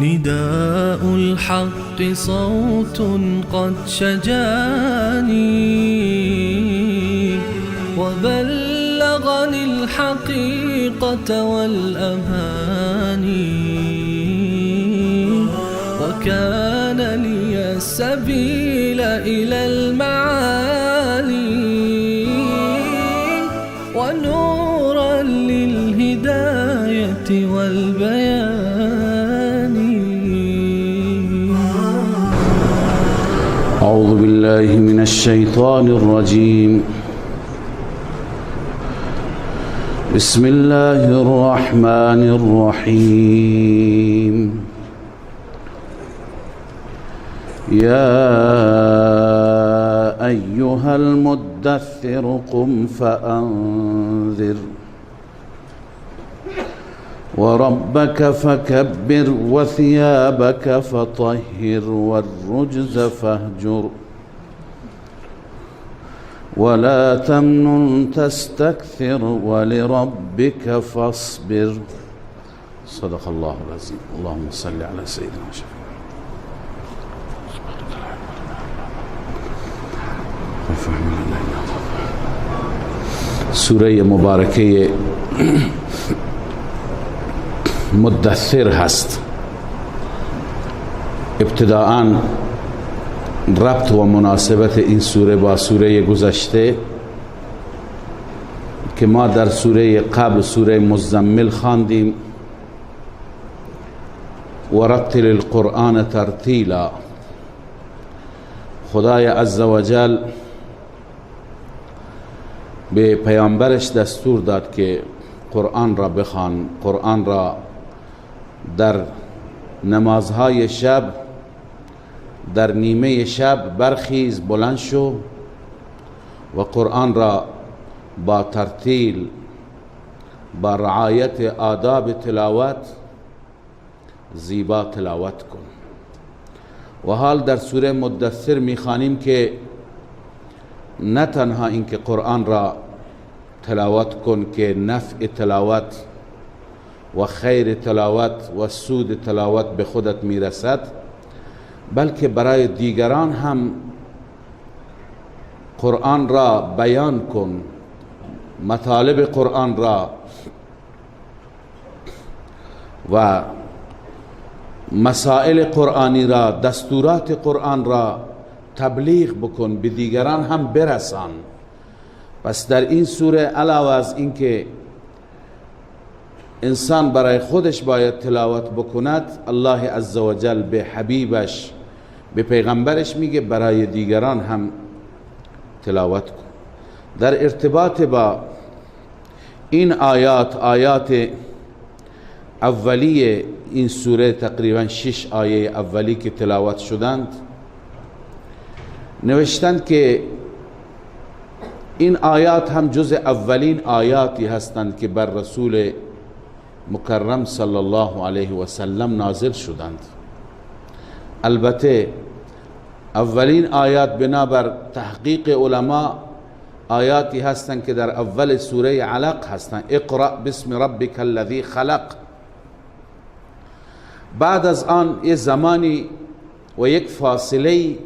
نداء الحق صوت قد شجاني وبلغني الحقيقة والأماني وكان لي السبيل إلى المعالي ونورا للهداية والبيان. أعوذ بالله من الشيطان الرجيم. بسم الله الرحمن الرحيم. يا أيها المدثر قم فأنذر وربك فكبر وثيابك فطهر والرجز فاهجر ولا تمنن تستكثر ولربك فاصبر. صدق الله العظيم. اللهم صل على سيدنا وشفيع. سوره مبارکه مدثر هست. ابتداءً ربط و مناسبت این سوره با سوره گذشته که ما در سوره قبل سوره مزمل خواندیم و رتل القرآن ترتیلا. خدای عزوجل به پیامبرش دستور داد که قرآن را بخوان، قرآن را در نمازهای شب در نیمه شب برخیز، بلند شو و قرآن را با ترتیل، با رعایت آداب تلاوت زیبا تلاوت کن. و حال در سوره مدثر میخوانیم که نه تنها اینکه قرآن را تلاوت کن که نفع تلاوت و خیر تلاوت و سود تلاوت به خودت میرسد، بلکه برای دیگران هم قرآن را بیان کن، مطالب قرآن را و مسائل قرآنی را، دستورات قرآن را تبلیغ بکن، به دیگران هم برسان. پس در این سوره علاوه از اینکه انسان برای خودش باید تلاوت بکند، الله عزوجل به حبیبش، به پیغمبرش میگه برای دیگران هم تلاوت کن. در ارتباط با این آیات، آیات اولیه این سوره، تقریبا 6 آیه اولی که تلاوت شدند، نوشتند که این آیات هم جز اولین آیاتی هستند که بر رسول مکرم صلی الله علیه و سلم نازل شدند. البته اولین آیات بنابر تحقیق علما آیاتی هستند که در اول سوره علق هستند. اقرأ باسم ربک الذی خلق. بعد از آن یه زمانی و یک فاصله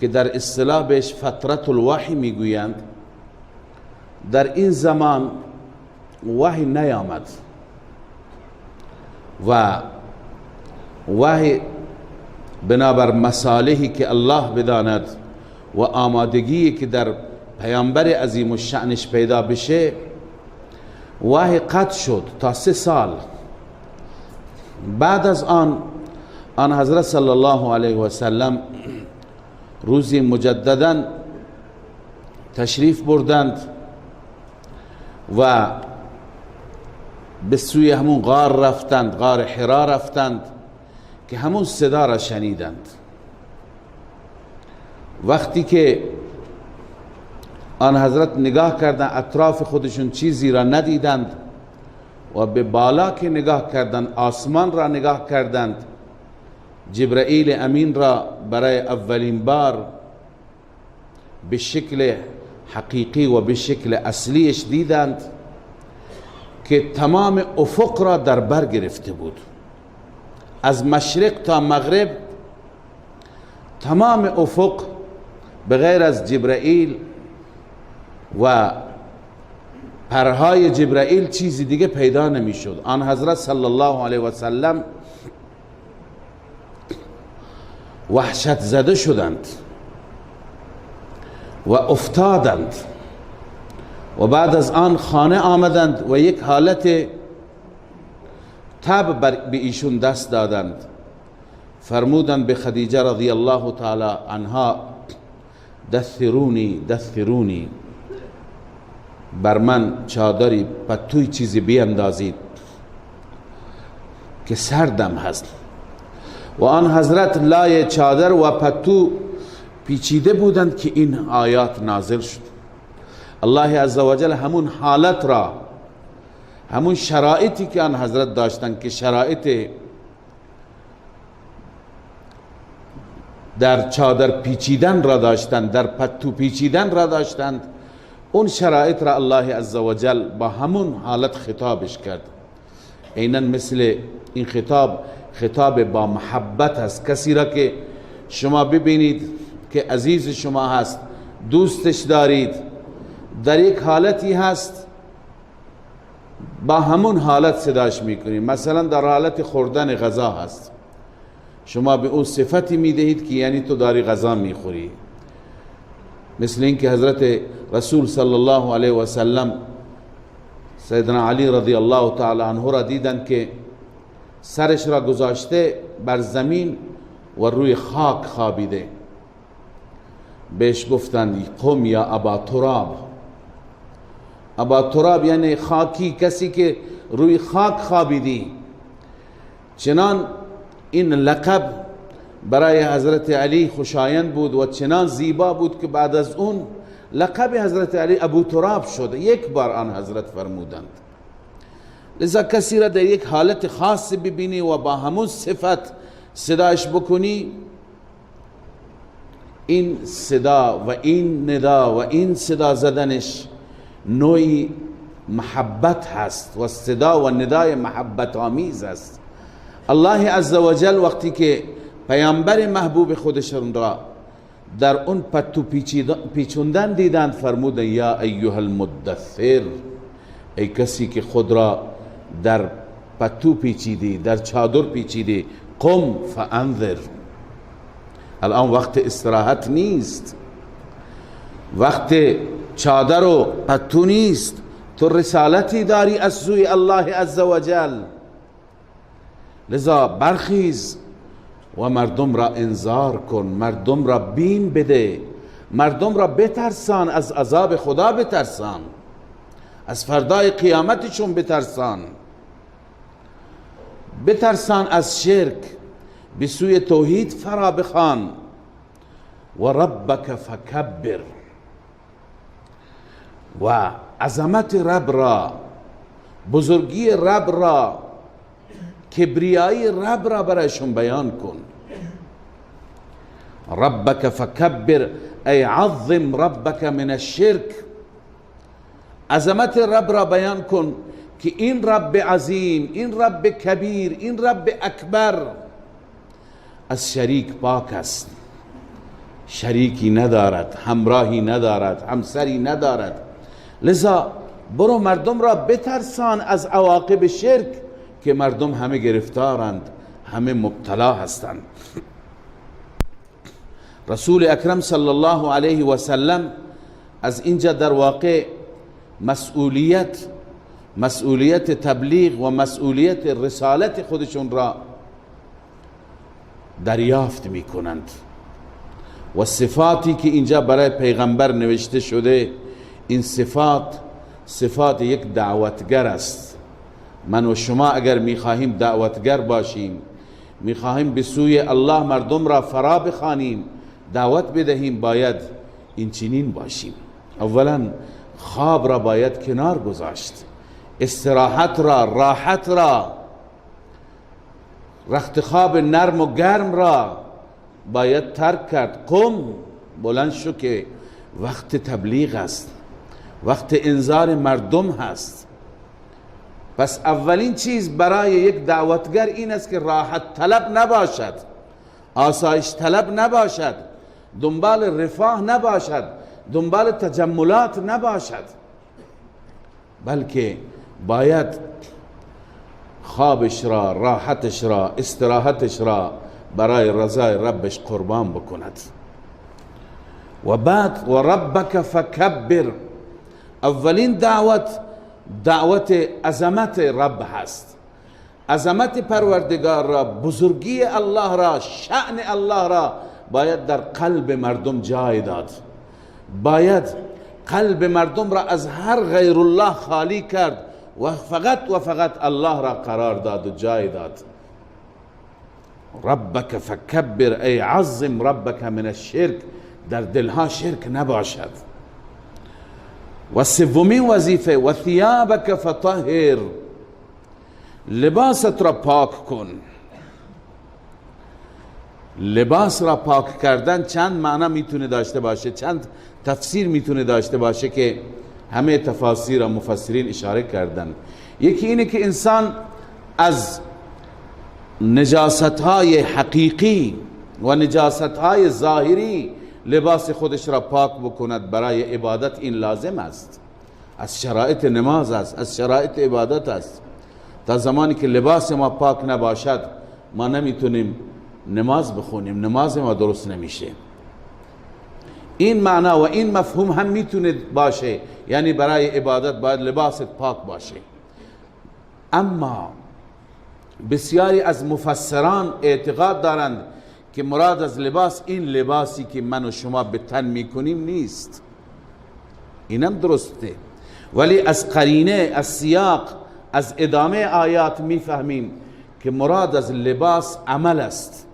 که در اصطلاح بهش فترة الوحی میگویند، در این زمان وحی نیامد و وحی بنابر مصالحی که الله بداند و آمادگی که در پیامبر عظیم الشأنش پیدا بشه، وحی قطع شد تا 3 سال. بعد از آن حضرت صلی الله علیه و سلم روزی مجددا تشریف بردند و به سوی همون غار رفتند، غار حرا رفتند که همون صدا را شنیدند. وقتی که آن حضرت نگاه کردند اطراف خودشون چیزی را ندیدند و به بالا که نگاه کردند، آسمان را نگاه کردند، جبرائیل امین را برای اولین بار به شکل حقیقی و به شکل اصلیش دیدند که تمام افق را در بر گرفته بود. از مشرق تا مغرب تمام افق به غیر از جبرائیل و پرهای جبرائیل چیزی دیگه پیدا نمی شد. آن حضرت صلی الله علیه و سلم وحشت زده شدند و افتادند و بعد از آن خانه آمدند و یک حالت تب به ایشون دست دادند. فرمودند به خدیجه رضی الله تعالی عنها دثرونی دثرونی، بر من چادری پتوی چیزی بیندازید که سردم هست. و آن حضرت لای چادر و پتو پیچیده بودند که این آیات نازل شد. الله عزوجل همون حالت را، همون شرایطی که آن حضرت داشتند که شرایط در چادر پیچیدن را داشتند، در پتو پیچیدن را داشتند، اون شرایط را الله عزوجل با همون حالت خطابش کرد. عیناً مثل این خطاب با محبت است. کسی را که شما ببینید که عزیز شما هست، دوستش دارید، در یک حالتی هست، با همون حالت صداش میکنید. مثلا در حالت خوردن غذا هست، شما به اون صفتی میدهید که یعنی تو داری غذا میخوری. مثل این که حضرت رسول صلی الله علیه و سلم سیدنا علی رضی الله تعالی عنه را دیدن که سرش را گذاشته بر زمین و روی خاک خوابیده. بهش گفتند قم یا ابا تراب. ابا تراب یعنی خاکی، کسی که روی خاک خوابیدی. چنان این لقب برای حضرت علی خوشایند بود و چنان زیبا بود که بعد از اون لقب حضرت علی ابو تراب شد. یک بار آن حضرت فرمودند. لذا کسی را در یک حالت خاص ببینی و با همون صفت صداش بکنی، این صدا و این ندا و این صدا زدنش نوعی محبت هست و صدا و ندای محبت آمیز است. الله عزوجل وقتی که پیامبر محبوب خودشون را در اون پتو پیچوندن دیدند، فرمودند یا ایها المدثر، ای کسی که خود را در پتو پیچیدی، در چادر پیچیدی، قم فانذر. الان وقت استراحت نیست، وقت چادر و پتو نیست، تو رسالتی داری از سوی الله عزوجل. لذا برخیز و مردم را انذار کن، مردم را بیم بده، مردم را بترسان، از عذاب خدا بترسان، از فردای قیامتشون بترسان از شرک، به سوی توحید فرا بخوان. و ربک فکبر، و عظمت رب را، بزرگی رب را، کبریایی رب را برایشون بیان کن. ربک فکبر ای عظم ربک من الشرک، عظمت رب را بیان کن که این رب عظیم، این رب کبیر، این رب اکبر از شریک پاک است، شریکی ندارد، همراهی ندارد، همسری ندارد. لذا برو مردم را بترسان از عواقب شرک که مردم همه گرفتارند، همه مبتلا هستند. رسول اکرم صلی الله علیه و سلم از اینجا در واقع مسئولیت تبلیغ و مسئولیت رسالت خودشون را دریافت می کنند و صفاتی که اینجا برای پیغمبر نوشته شده، این صفات یک دعوتگر است. من و شما اگر میخواهیم دعوتگر باشیم، میخواهیم به سوی الله مردم را فرا بخوانیم، دعوت بدهیم، باید این چنین باشیم. اولا خواب را باید کنار گذاشت، استراحت را، راحت را، رخت خواب نرم و گرم را باید ترک کرد. قم، بلند شو که وقت تبلیغ است، وقت انذار مردم هست. پس اولین چیز برای یک دعوتگر این است که راحت طلب نباشد، آسایش طلب نباشد، دنبال رفاه نباشد، دنبال تجملات نباشد، بلکه باید خوابش را، راحتش را، استراحتش را برای رضای ربش قربان بکند. و بعد و ربک فکبر، اولین دعوت عظمت رب هست، عظمت پروردگار را، بزرگی الله را، شأن الله را باید در قلب مردم جای داد. باید قلب مردم را از هر غیر الله خالی کرد و فقط الله را قرار داد و جای داد. ربک فکبر، ای عظم ربک من الشرک، در دلها شرک نباشد. و سومین وظیفه و ثیابک فطهر، لباست را پاک کن. لباس را پاک کردن چند معنی میتونه داشته باشه، چند تفسیر میتونه داشته باشه که همه تفاسیر و مفسرین اشاره کردن. یکی اینه که انسان از نجاستهای حقیقی و نجاستهای ظاهری لباس خودش را پاک بکند. برای عبادت این لازم است، از شرایط نماز است، از شرایط عبادت است. تا زمانی که لباس ما پاک نباشد ما نمیتونیم نماز بخونیم، نماز ما درست نمیشه. این معنا و این مفهوم هم میتونه باشه، یعنی برای عبادت باید لباست پاک باشه. اما بسیاری از مفسران اعتقاد دارند که مراد از لباس این لباسی که من و شما به تن میکنیم نیست. اینم درسته، ولی از قرینه، از سیاق، از ادامه آیات میفهمیم که مراد از لباس عمل است.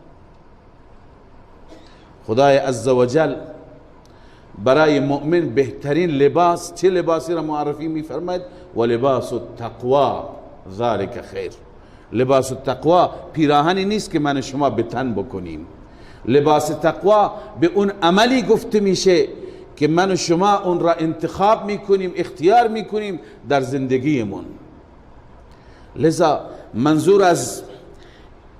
خدای عزوجل برای مؤمن بهترین لباس چه لباسی را معرفی میفرماید؟ و لباس التقوا ذالک خیر. لباس التقوا پیراهنی نیست که من شما به تن بکنیم. لباس تقوا به اون عملی گفته میشه که من و شما اون را انتخاب میکنیم، اختیار میکنیم در زندگیمون. لذا منظور از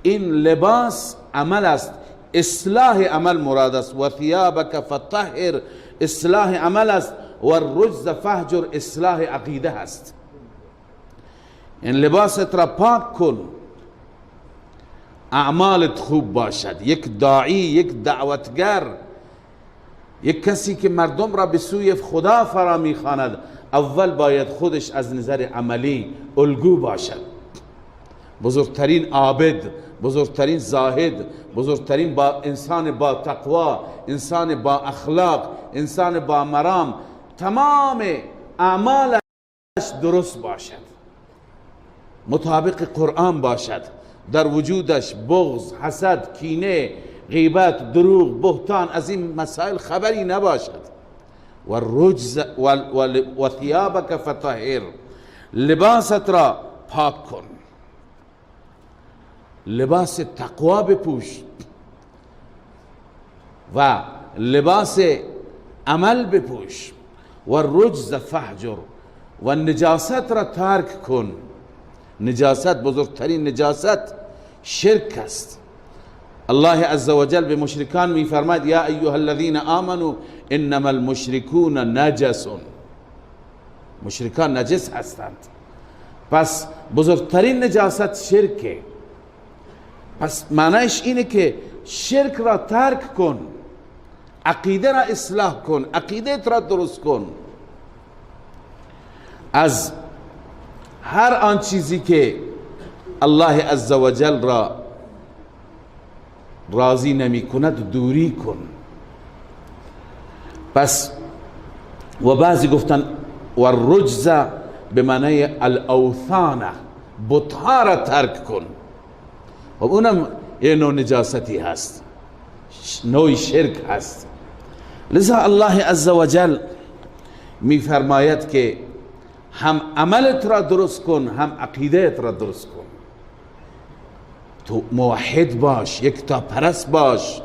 این لباس عمل است، اصلاح عمل مراد است. و ثیابک فطهر، اصلاح عمل است. و الرجز فهجر، اصلاح عقیده است. این لباست را پاک کن، اعمالت خوب باشد. یک داعی، یک دعوتگر، یک کسی که مردم را به سوی خدا فرا میخواند، اول باید خودش از نظر عملی الگو باشد. بزرگترین عابد، بزرگترین زاهد، بزرگترین انسان با تقوا، انسان با اخلاق، انسان با مرام، تمام اعمالش درست باشد، مطابق قرآن باشد، در وجودش بغض، حسد، کینه، غیبت، دروغ، بهتان، از این مسائل خبری نباشد. و الرجز و ثیابک فطهر، لباست را پاک کن، لباس تقوا بپوش و لباس عمل بپوش. و الرجز فهجر، و نجاست را ترک کن. نجاست، بزرگترین نجاست شرک است. الله عزوجل به مشرکان می فرماید یا ایها الذین آمنوا انما المشرکون نجس. مشرکان نجس هستند. پس بزرگترین نجاست شرکه. پس معنیش اینه که شرک را ترک کن، عقیده را اصلاح کن، عقیدت را درست کن. از هر آن چیزی که الله عزوجل را راضی نمی کند دوری کن. پس و بعضی گفتن و الرجز به معنی الاوثان، بت‌ها را ترک کن. و اونم یه نوع نجاستی هست، نوع شرک هست. لذا الله عزوجل می فرماید که هم عملت را درست کن، هم عقیدت را درست کن. تو موحد باش، یکتا پرست باش،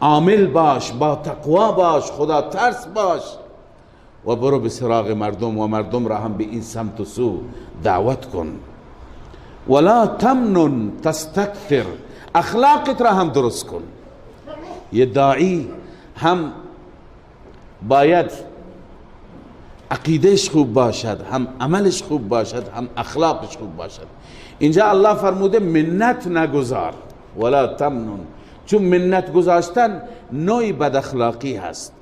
عامل باش، با تقوا باش، خدا ترس باش و برو به سراغ مردم و مردم را هم به این سمت و سو دعوت کن. ولا تمنن تستكثر، اخلاقت را هم درست کن. یه داعی هم باید عقیدهش خوب باشد، هم عملش خوب باشد، هم اخلاقش خوب باشد. اینجا الله فرموده منت نگذار، ولا تمنن، چون منت گذاشتن نوعی بد اخلاقی هست.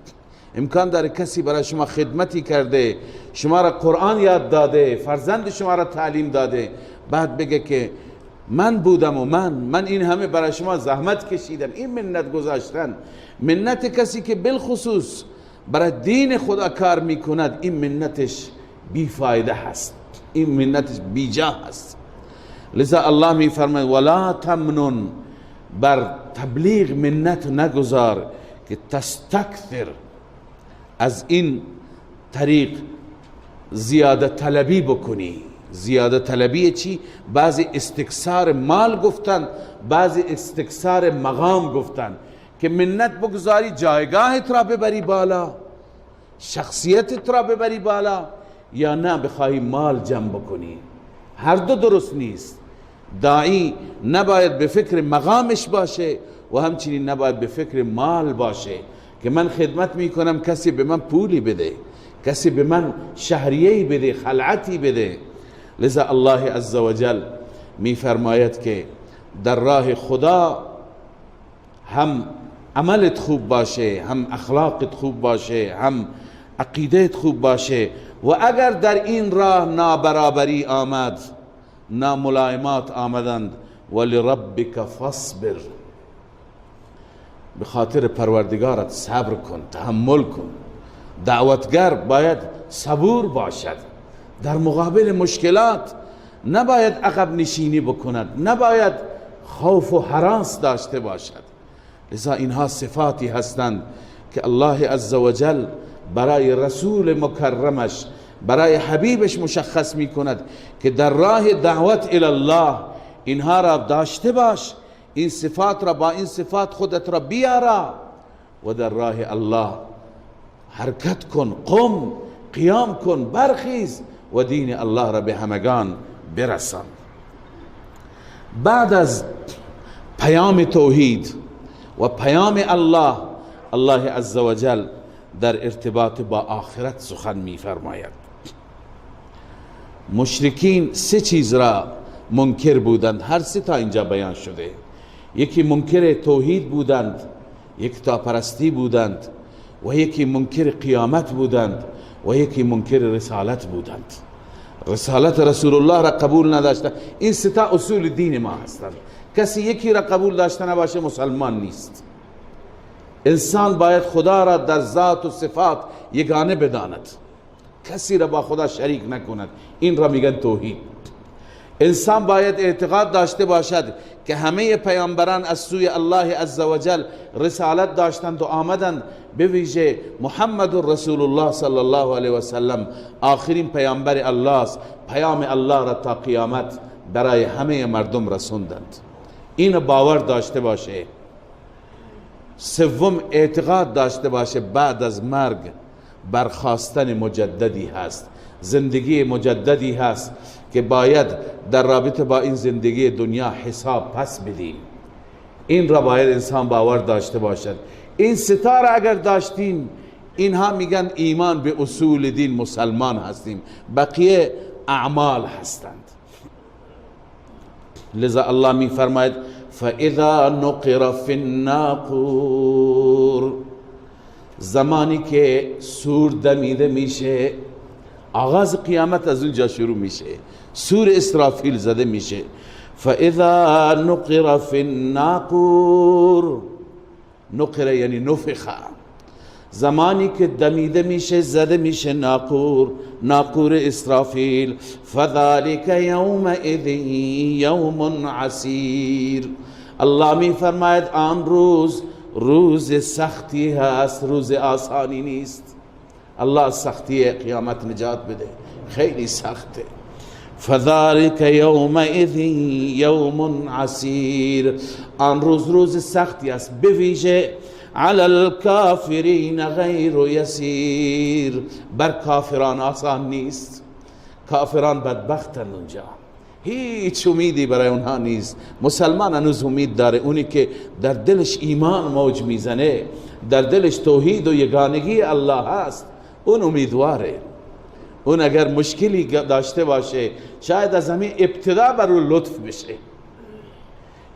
امکان داره کسی برای شما خدمتی کرده، شما را قرآن یاد داده، فرزند شما را تعلیم داده، بعد بگه که من بودم و من این همه برای شما زحمت کشیدم. این منت گذاشتن. منت کسی که بالخصوص برای دین خدا کار میکند، این منتش بی فایده هست، این منتش بی جا هست. لذا الله میفرماید ولا تمنن، بر تبلیغ منت نگذار که تستکثر، از این طریق زیاده طلبی بکنی. زیاده طلبی چی؟ بعضی استکثار مال گفتن، بعضی استکثار مقام گفتن، که منت بگذاری جایگاهت را ببری بالا، شخصیتت را ببری بالا، یا نه بخواهی مال جمع بکنی. هر دو درست نیست. داعی نباید به فکر مقامش باشه و همچنین نباید به فکر مال باشه که من خدمت میکنم کسی به من پولی بده، کسی به من شهریه‌ای بده، خلعتی بده. لذا الله عزوجل میفرماید که در راه خدا هم عملت خوب باشه، هم اخلاقت خوب باشه، هم عقیدت خوب باشه. و اگر در این راه نابرابری آمد، ناملایمات آمدند، ولربک فاصبر، به خاطر پروردگارت صبر کن، تحمل کن. دعوتگر باید صبور باشد، در مقابل مشکلات نباید عقب نشینی بکند، نباید خوف و هراس داشته باشد. لذا اینها صفاتی هستند که الله عزوجل برای رسول مکرمش، برای حبیبش مشخص می کند که در راه دعوت الی الله اینها را داشته باش، این صفات را، با این صفات خودت را بیارا و در راه الله حرکت کن، قم، قیام کن، برخیز و دین الله را به همگان برسان. بعد از پیام توحید و پیام الله، الله عزوجل در ارتباط با آخرت سخن می فرماید. مشرکین سه چیز را منکر بودند، هر سه تا اینجا بیان شده. یکی منکر توحید بودند، یکتا پرستی بودند، و یکی منکر قیامت بودند، و یکی منکر رسالت بودند. رسالت رسول الله را قبول نداشتند. این سه تا اصول دین ما هستند. کسی یکی را قبول داشته نباشه مسلمان نیست. انسان باید خدا را در ذات و صفات یگانه بداند، کسی را با خدا شریک نکند. این را میگن توحید. انسان باید اعتقاد داشته باشد که همه پیامبران از سوی الله عزوجل رسالت داشتند و آمدند، به ویژه محمد رسول الله صلی الله علیه و سلم آخرین پیامبر الله است. پیام الله را تا قیامت برای همه مردم رسوندند. این باور داشته باشه. سوم، اعتقاد داشته باشه بعد از مرگ برخاستن مجددی هست، زندگی مجددی هست که باید در رابطه با این زندگی دنیا حساب پس بدیم. این را باید انسان باور داشته باشد. این ستاره اگر داشتیم، اینها میگن ایمان به اصول دین مسلمان هستیم، بقیه اعمال هستند. لذا الله می فرماید فاذا نقر فی الناقور، زمانی که سور دمیده میشه، آغاز قیامت از اونجا شروع میشه، سور اسرافیل زده میشه. فاذا نقر فی الناقور، نقر یعنی نفخ، زمانی که دمیده میشه، زده میشه ناقور اسرافیل، فذلک یومئذ یوم عسیر. الله میفرماید آن روز سختی هست، روز آسانی نیست. الله سختی قیامت نجات بده، خیلی سخته. فذلک یومئذ یوم عسیر، آن روز سختی است، بویژه علی الکافرین غیر یسیر، بر کافران آسان نیست. کافران بدبختن اونجا، هیچ امیدی برای اونها نیست. مسلمان هنوز امید داره، اونی که در دلش ایمان موج میزنه، در دلش توحید و یگانگی الله هست، اون امیدواره. اون اگر مشکلی داشته باشه شاید از همین ابتدا بر اون لطف بشه،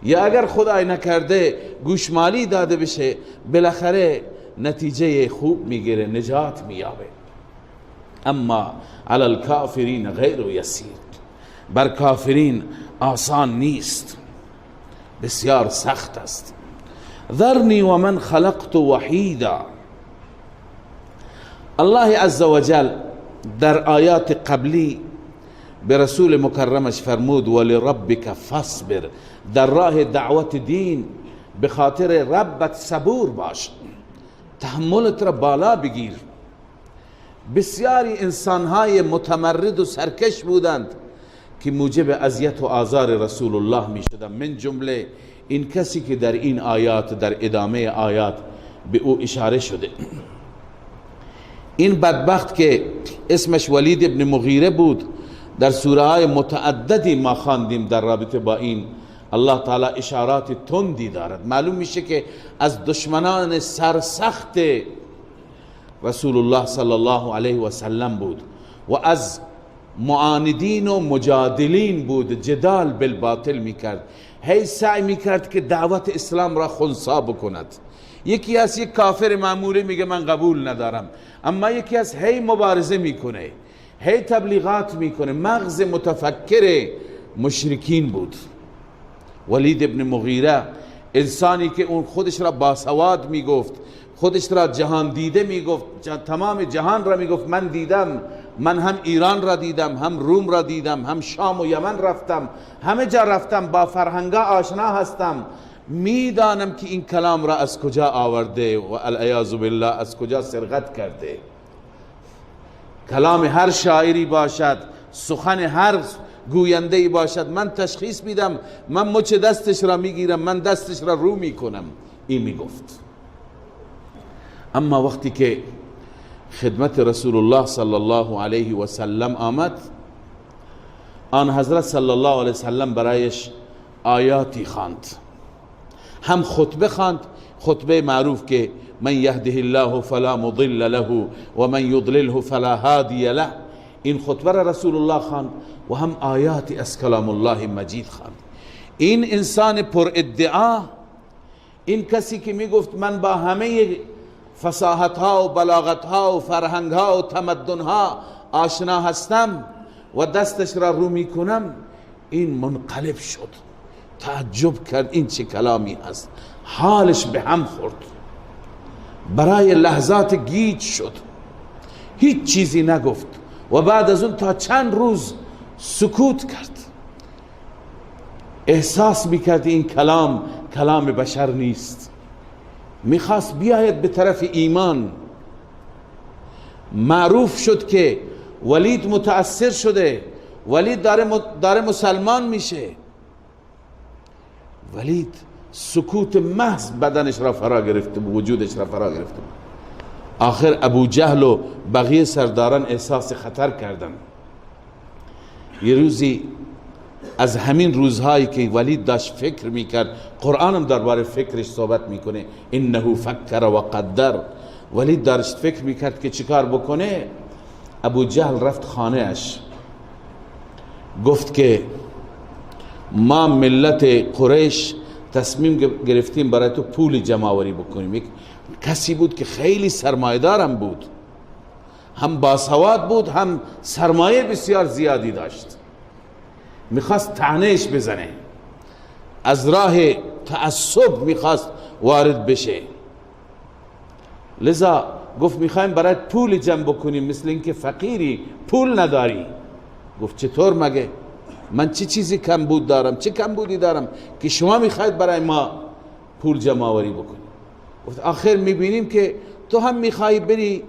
یا اگر خدای نکرده گوشمالی داده بشه بالاخره نتیجه خوب میگیره، نجات مییابه. اما علی الکافرین غیر یسیر، بر کافرین آسان نیست، بسیار سخت است. ذرنی و من خلقت وحیدا، الله عز وجل در آیات قبلی به رسول مکرمش فرمود ولربک فاصبر، در راه دعوت دین به خاطر ربت صبور باش، تحملت را بالا بگیر. بسیاری انسانهای متمرد و سرکش بودند که موجب اذیت و آزار رسول الله می شدند، من جمله این کسی که در این آیات، در ادامه آیات به او اشاره شده. این بدبخت که اسمش ولید ابن مغیره بود، در سوره های متعددی ما خواندیم در رابطه با این، الله تعالی اشارات تندی دارد. معلوم میشه که از دشمنان سرسخت رسول الله صلی الله علیه و سلم بود و از معاندین و مجادلین بود، جدال بالباطل میکرد، هی سعی میکرد که دعوت اسلام را خنثی بکند. یکی از یک کافر معمولی میگه من قبول ندارم، اما یکی از هی مبارزه میکنه، هی تبلیغات میکنه. مغز متفکر مشرکین بود ولید ابن مغیره، انسانی که اون خودش را باسواد میگفت، خودش را جهان دیده میگفت، تمام جهان را میگفت من دیدم، من هم ایران را دیدم، هم روم را دیدم، هم شام و یمن رفتم، همه جا رفتم، با فرهنگا آشنا هستم، میدانم که این کلام را از کجا آورده و العیاذ بالله از کجا سرقت کرده. کلام هر شاعری باشد، سخن هر گوینده باشد، من تشخیص میدم، من مچ دستش را میگیرم، من دستش را رو میکنم. این میگفت. اما وقتی که خدمت رسول الله صلی الله علیه و سلم آمد، آن حضرت صلی الله علیه و سلم برایش آیاتی خواند، هم خطبه خواند، خطبه معروف که من یهده الله فلا مضل له و من یضلله فلا هادی له، این خطبه را رسول الله خواند و هم آیاتی از کلام الله مجید خواند. این انسان پر ادعا، این کسی که می گفت من با همه فصاحت ها و بلاغت ها و فرهنگ ها و تمدن ها آشنا هستم و دستش را رو می کنم، این منقلب شد، تعجب کرد این چه کلامی است، حالش به هم خورد، برای لحظات گیج شد، هیچ چیزی نگفت و بعد از اون تا چند روز سکوت کرد. احساس میکرد این کلام بشر نیست، میخواست بیاید به طرف ایمان. معروف شد که ولید متأثر شده، ولید داره مسلمان میشه. ولید سکوت محض بدنش را فرا گرفته بود، وجودش را فرا گرفته بود. آخر ابو جهل و بقیه سرداران احساس خطر کردن. یه روزی از همین روزهایی که ولید داشت فکر میکرد، قرآن هم درباره فکرش صحبت میکنه، انه فکر و قدر. ولید داشت فکر میکرد که چیکار بکنه. ابو جهل رفت خانه اش، گفت که ما ملت قریش تصمیم گرفتیم برای تو پول جمع‌آوری بکنیم. یک کسی بود که خیلی سرمایه‌دارم بود، هم باسواد بود، هم سرمایه بسیار زیادی داشت. میخواست طعنه‌اش بزنه، از راه تعصب میخواست وارد بشه. لذا گفت میخوایم برای پول جمع بکنیم، مثل اینکه فقیری پول نداری. گفت چطور مگه؟ من چه چیزی کمبود دارم، چه کمبودی دارم که شما میخواید برای ما پول جمع آوری بکنی؟ گفت آخر میبینیم که تو هم میخوای بری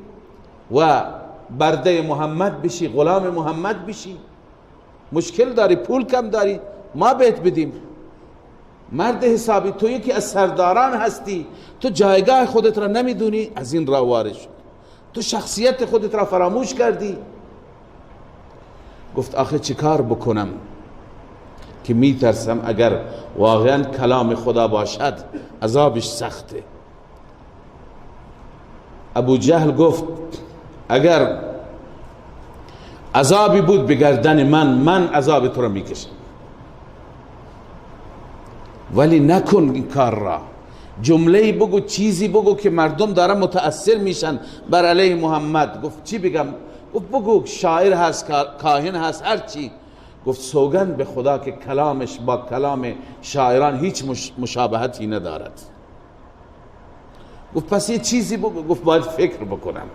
و برده محمد بشی، غلام محمد بشی، مشکل داری، پول کم داری، ما بهت بدیم. مرد حسابی، تو یکی از سرداران هستی، تو جایگاه خودت را نمیدونی؟ از این راه وارد شد، تو شخصیت خودت را فراموش کردی. گفت آخه چی کار بکنم که میترسم اگر واقعا کلام خدا باشد عذابش سخته. ابو جهل گفت اگر عذابی بود به گردن من عذاب تو را میکشم، ولی نکن این کار را. جمله بگو، چیزی بگو که مردم دارن متأثر میشن بر علیه محمد. گفت چی بگم؟ گفت بگو شاعر هست، کاهن هست، هر چی. گفت سوگند به خدا که کلامش با کلام شاعران هیچ مشابهتی ندارد. گفت پس یه چیزی بگو. گفت باید فکر بکنم.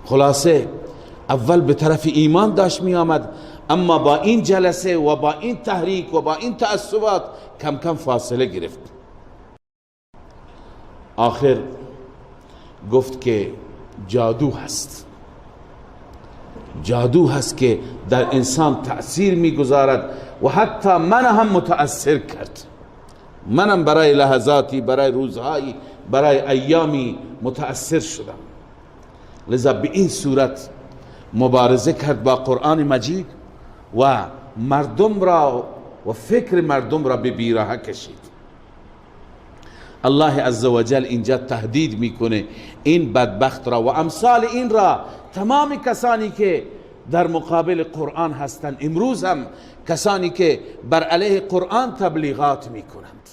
خلاصه اول به طرف ایمان داشت می آمد، اما با این جلسه و با این تحریک و با این تعصبات کم کم فاصله گرفت. آخر گفت که جادو هست، جادو هست که در انسان تأثیر میگذارد و حتی من هم متأثر کرد. منم برای لحظاتی، برای روزهایی، برای ایامی متأثر شدم. لذا به این صورت مبارزه کرد با قرآن مجید و مردم را و فکر مردم را به بیراهه کشید. الله عزوجل اینجا تهدید میکنه این بدبخت را و امثال این را، تمام کسانی که در مقابل قرآن هستند، امروز هم کسانی که بر علیه قرآن تبلیغات میکنند.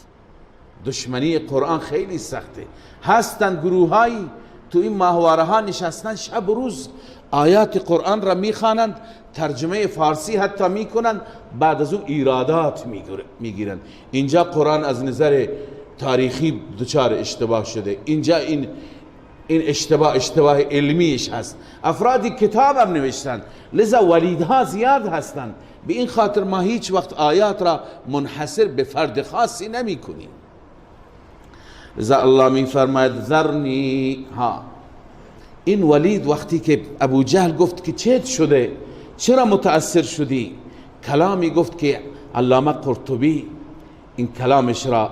دشمنی قرآن خیلی سخته. هستند گروهایی تو این ماهواره ها نشستن، شب و روز آیات قرآن را میخوانند، ترجمه فارسی حتی میکنند، بعد از اون ایرادات میگیرند. اینجا قرآن از نظر تاریخی دچار اشتباه شده، اینجا این اشتباه علمیش هست. افرادی کتاب هم نوشتند، لذا ولیدها زیاد هستند. به این خاطر ما هیچ وقت آیات را منحصر به فرد خاصی نمی کنیم. لذا الله می فرماید ذرنی ها. این ولید وقتی که ابو جهل گفت که چت شده، چرا متأثر شدی، کلامی گفت که علامه قرطبی این کلامش را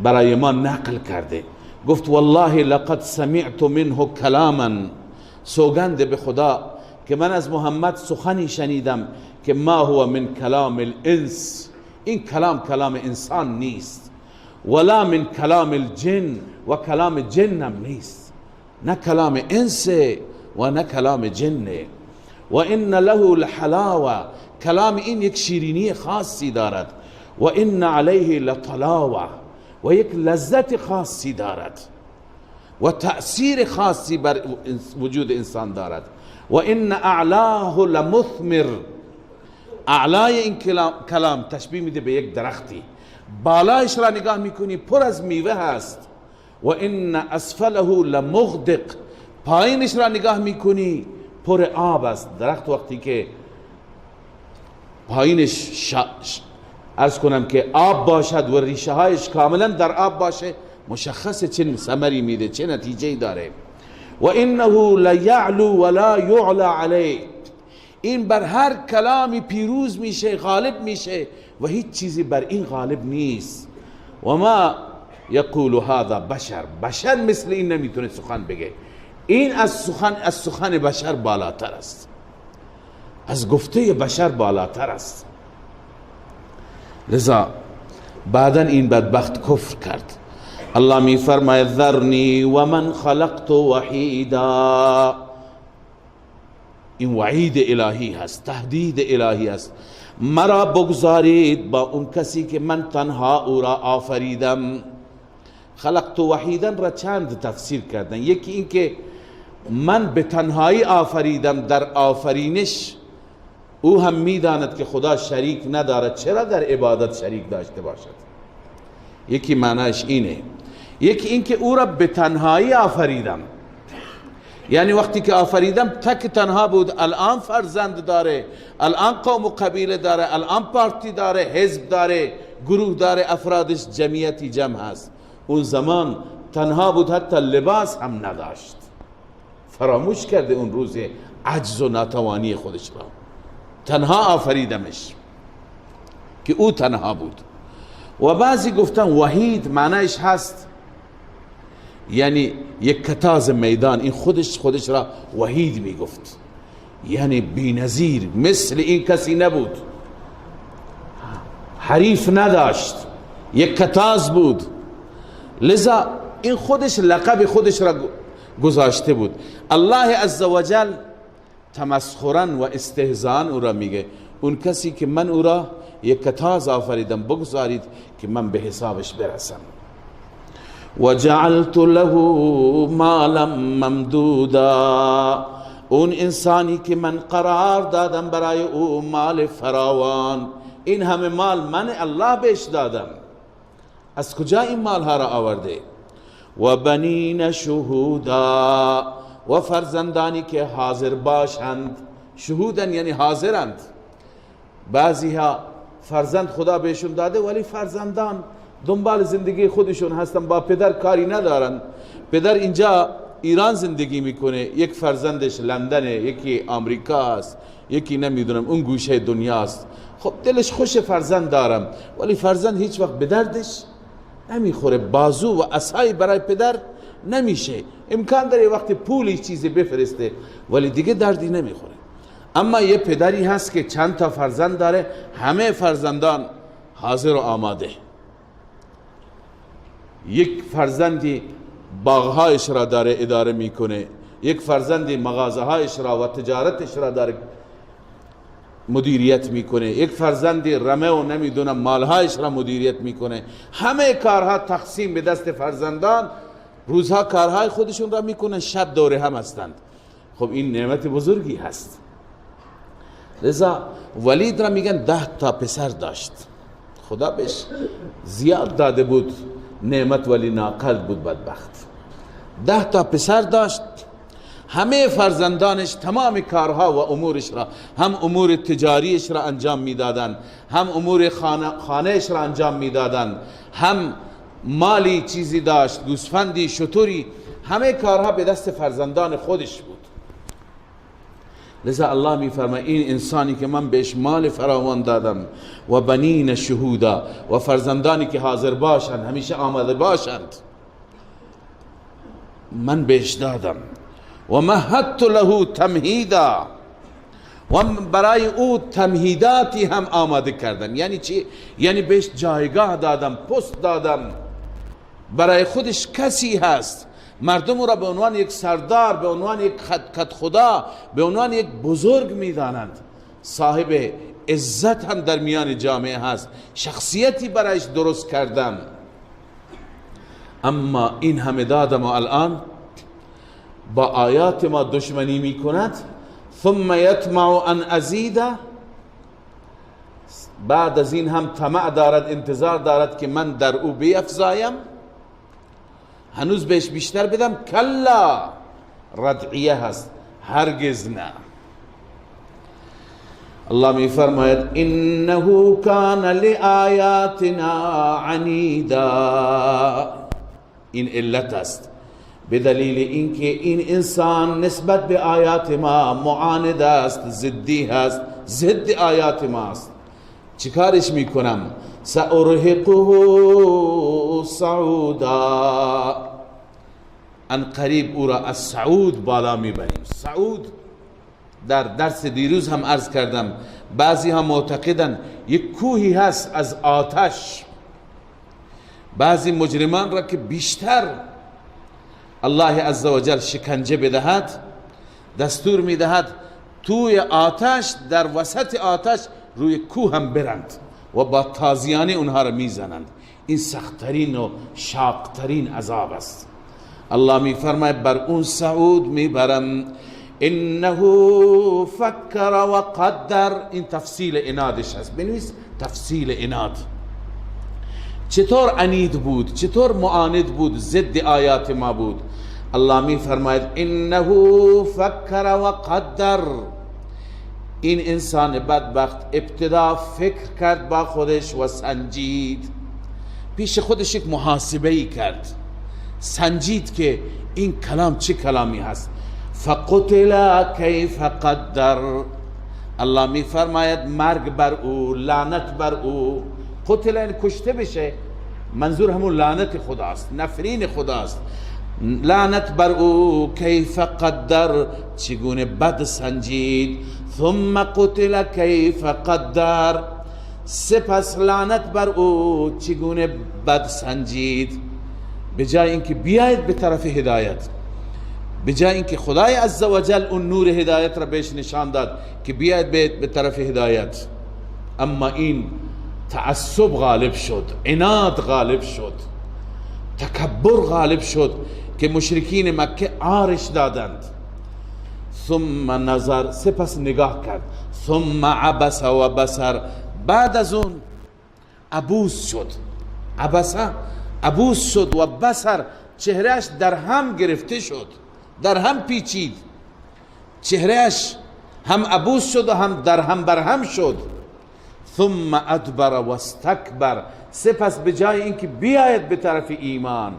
برای ما نقل کرده. گفت والله لقد سمعت منه کلاما، سوگند به خدا که من از محمد سخنی شنیدم که ما هو من کلام الانس، این کلام انسان نیست، ولا من کلام الجن، و کلام جنم نیست، نه کلام انس و نه کلام جن. و ان له لحلاوه، کلام این یک شیرینی خاصی دارد. و ان علیه لطلاوه، و یک لذت خاصی دارد و تأثیر خاصی بر وجود انسان دارد. و ان اعلاه لمثمر، اعلای این کلام تشبیه میده به یک درختی، بالایش را نگاه میکنی پر از میوه هست. و ان اسفله لمغدق، پایینش را نگاه میکنی پر آب است. درخت وقتی که پایینش عرض کنم که آب باشد و ریشه هایش کاملا در آب باشه، مشخصه چه ثمری میده، چه نتیجه داره. و انه لیعلو ولا یعلى علیه، این بر هر کلامی پیروز میشه، غالب میشه و هیچ چیزی بر این غالب نیست. و ما یقول هذا بشر مثل این نمیتونه سخن بگه. این از سخن بشر بالاتر است، از گفته بشر بالاتر است. لذا بعدا این بدبخت کفر کرد. الله می فرماید ذرنی و من خلقت وحیدا، این وعید الهی هست، تهدید الهی هست. مرا بگذارید با اون کسی که من تنها او را آفریدم. خلقت وحیدا را چند تفسیر کردن. یکی این که من به تنهایی آفریدم، در آفرینش او هم میداند که خدا شریک ندارد، چرا در عبادت شریک داشته باشد. یکی معناش اینه. یکی این که او را به تنهایی آفریدم، یعنی وقتی که آفریدم تک تنها بود، الان فرزند داره، الان قوم و قبیله داره، الان پارتی داره، حزب داره، گروه داره، افرادش جمعیتی جمع هست. اون زمان تنها بود، حتی لباس هم نداشت. فراموش کرده اون روز عجز و ناتوانی خودش را. تنها آفریدمش که او تنها بود. و بعضی گفتن وحید معنیش هست یعنی یک کتاز میدان، این خودش را وحید می گفت، یعنی بی‌نظیر، مثل این کسی نبود، حریف نداشت، یک کتاز بود. لذا این خودش لقب خودش را گذاشته بود. الله عزوجل تمسخرا و استهزاء او را میگه اون کسی که من او را یک کتاز آفریدم بگذارید که من به حسابش برسم. و جعلت له مالا ممدودا، اون انسانی که من قرار دادم برای او مال فراوان، این همه مال من الله بهش دادم، از کجا این مال ها را آورده؟ و بنین شهودا، و فرزندانی که حاضر باشند. شهودن یعنی حاضرند. بعضی ها فرزند خدا بهشون داده ولی فرزندان دنبال زندگی خودشون هستن، با پدر کاری ندارن. پدر اینجا ایران زندگی میکنه، یک فرزندش لندنه، یکی آمریکا است، یکی نمیدونم اون گوشه دنیاست. خب دلش خوش فرزند دارم، ولی فرزند هیچ وقت به دردش نمیخوره، بازو و عصای برای پدر نمیشه. امکان داره وقتی پولی چیزی بفرسته ولی دیگه دردی نمیخوره. اما یه پدری هست که چند تا فرزند داره، همه فرزندان حاضر و آماده. یک فرزندی باغهایش را داره اداره میکنه، یک فرزندی مغازهایش را و تجارتش را داره مدیریت میکنه، یک فرزندی رمه و نمیدونم مالهایش را مدیریت میکنه. همه کارها تقسیم به دست فرزندان، روزها کارهای خودشون را میکنن، شب دوره هم هستند. خب این نعمت بزرگی هست. لذا ولید را میگن 10 تا پسر داشت، خدا بهش زیاد داده بود نعمت، ولی ناقل بود بدبخت. 10 تا پسر داشت، همه فرزندانش تمام کارها و امورش را، هم امور تجاریش را انجام میدادن، هم امور خانهش را انجام میدادن، هم مالی چیزی داشت، گوسفندی، شتری، همه کارها به دست فرزندان خودش بود. لذا الله میفرماید این انسانی که من بهش مال فراوان دادم و بنین شهودا، و فرزندانی که حاضر باشند، همیشه آماده باشند، من بهش دادم. و مهدت له تمهیدا، و برای او تمهیداتی هم آماده کردم. یعنی چی؟ یعنی بهش جایگاه دادم، پست دادم. برای خودش کسی هست، مردم را به عنوان یک سردار، به عنوان یک کت خدا، به عنوان یک بزرگ میدانند. صاحب عزت هم در میان جامعه هست، شخصیتی برایش درست کردم. اما این همه دادم و الان با آیات ما دشمنی می کند. ثم یطمع ان ازید، بعد از این هم طمع دارد، انتظار دارد که من در او بیفزایم، هنوز بهش بیشتر بدم. کلا، ردعیه هست، هرگز نه. الله می فرماید انه کان لآیاتنا عنیدا، این علت است، به دلیل اینکه این انسان نسبت به آیات ما معاند است، ضدی هست، ضد آیات ما است. چیکارش میکنم؟ سأرهقه صعودا، ان قریب او را از صعود بالا میبریم. صعود در درس دیروز هم عرض کردم، بعضی ها معتقدن یک کوهی هست از آتش. بعضی مجرمان را که بیشتر الله عزوجل شکنجه بدهد، دستور میدهد توی آتش، در وسط آتش روی کوه هم برند و با تازیانه اونها را میزنند. این سختترین و شاقترین عذاب است. الله میفرماید بر اون صعود میبرم. انه فکر و قدر، این تفصیل انادش هست، بنویس تفصیل اناد. چطور عنید بود، چطور معاند بود، ضد آیات ما بود. الله می فرماید انه فکر و قدر. این انسان بدبخت ابتدا فکر کرد با خودش و سنجید، پیش خودش یک محاسبه ای کرد، سنجید که این کلام چه کلامی هست. فقتل کیف قدر. الله می فرماید مرگ بر او، لعنت بر او. قتل این کشته بشه، منظور همون لعنت خداست، نفرین خداست. لعنت بر او. کیف قدر، چگونه بد سنجید. ثم قتل کیف قدر، سپس لعنت بر او، چگونه بد سنجید. به جای اینکه بیاید به طرف هدایت، به جای اینکه خدای عزوجل اون نور هدایت را بهش نشان داد که بیاید به طرف هدایت، اما این تعصب غالب شد، عناد غالب شد، تکبر غالب شد که مشرکین مکه عارش دادند. ثم نظر، سپس نگاه کرد. ثم عبس و بصر، بعد از اون عبوس شد. عبسه عبوس شد و بصر، چهرهش در هم گرفته شد، در هم پیچید، چهرهش هم عبوس شد و هم در هم بر هم شد. ثم ادبر و استکبر، سپس به جای اینکه بیاید به طرف ایمان،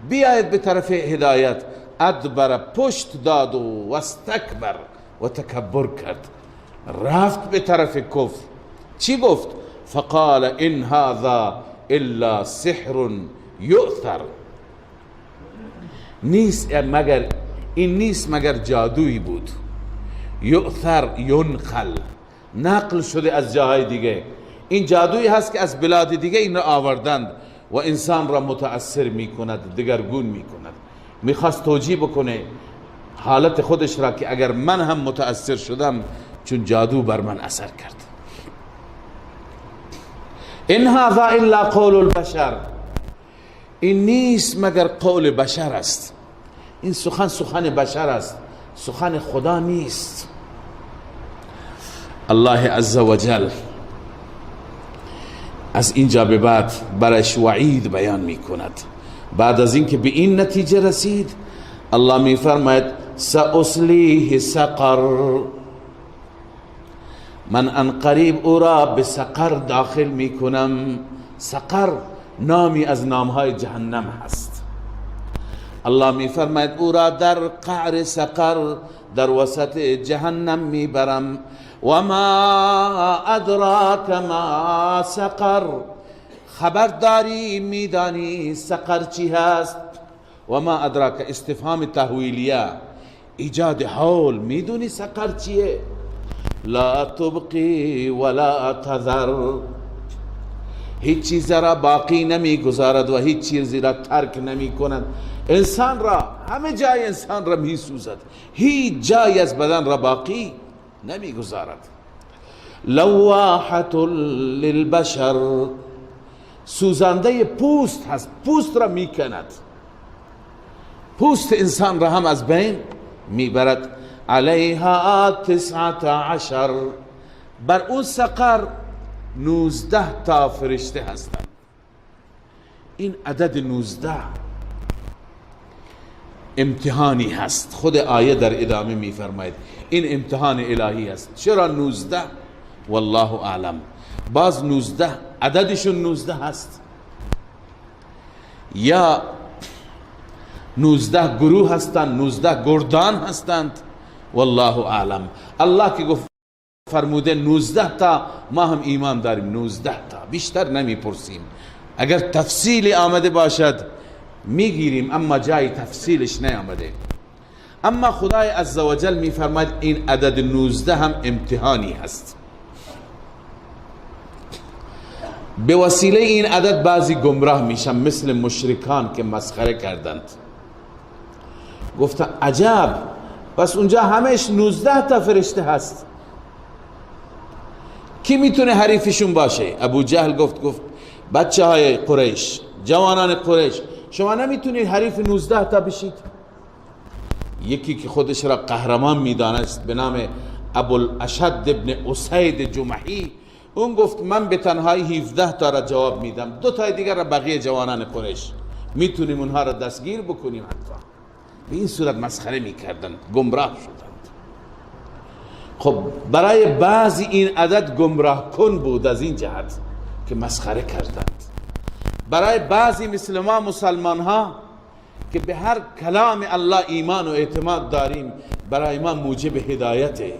بیاید به طرف هدایت، ادبر، پشت داد و استکبر و تکبر کرد، رفت به طرف کفر. چی گفت؟ فقال ان هذا الا سحر یؤثر. نیست مگر این نیست مگر جادویی بود. یؤثر، ینقل، نقل شده از جاهای دیگه. این جادویی هست که از بلاد دیگه این را آوردند و انسان را متأثر می کند، دگرگون می کند. میخواست توجیه بکنه حالت خودش را که اگر من هم متأثر شدم چون جادو بر من اثر کرد. ان هذا الا قول البشر، این نیست مگر قول بشر است. این سخن بشر است، سخن خدا نیست. الله عزوجل از اینجا به بعد برایش وعید بیان می کند. بعد از اینکه به این نتیجه رسید، الله می فرماید سأصلیه سقر، من ان قریب او را به سقر داخل می کنم. سقر نامی از نامهای جهنم هست. الله می فرماید او را در قعر سقر، در وسط جهنم می برم. و ما ادراک ما سقر، خبرداری میدانی سقر چی هست؟ و ما ادراک استفهام تحویلیه، ایجاد حال، میدونی سقر چیه؟ لا تبقی ولا تذر، هیچ چیز را باقی نمی گذارد و هیچ چیزی را ترک نمی کند. انسان را، همه جای انسان را می سوزد، هیچ جای از بدن را باقی نمی گذارد. لواحة للبشر، سوزنده پوست هست، پوست را می کند، پوست انسان را هم از بین می برد. علیها 19، بر اون سقر 19 تا فرشته هستند. این عدد 19 امتحانی هست. خود آیه در ادامه می فرماید این امتحان الهی است. چرا 19؟ والله اعلم. باز 19 عددشون 19 هست، یا 19 گروه هستند، 19 گردان هستند، والله اعلم. الله که گفت فرموده 19 تا، ما هم ایمان داریم 19 تا، بیشتر نمی پرسیم. اگر تفصیل آمده باشد میگیریم، اما جای تفصیلش نیامده. اما خدای عزوجل می فرماید این عدد 19 هم امتحانی هست. به وسیله این عدد بعضی گمراه میشن، مثل مشرکان که مسخره کردند، گفتن عجب، پس اونجا همش 19 تا فرشته هست، کی میتونه حریفشون باشه؟ ابو جهل گفت بچه های قریش، جوانان قریش، شما نمیتونید حریف 19 تا بشید؟ یکی که خودش را قهرمان میدانست به نام ابو الاشد ابن اسید جمحی اون گفت من به تنهایی 17 تا را جواب میدم، 2 تا دیگر را بقیه جوانان قریش میتونیم اونها را دستگیر بکنیم. حتی به این صورت مسخره میکردند، گمراه شدند. خب برای بعضی این عدد گمراه کن بود از این جهت که مسخره کردند. برای بعضی مثل ما مسلمان ها که به هر کلام الله ایمان و اعتماد داریم، برای ما موجب هدایته.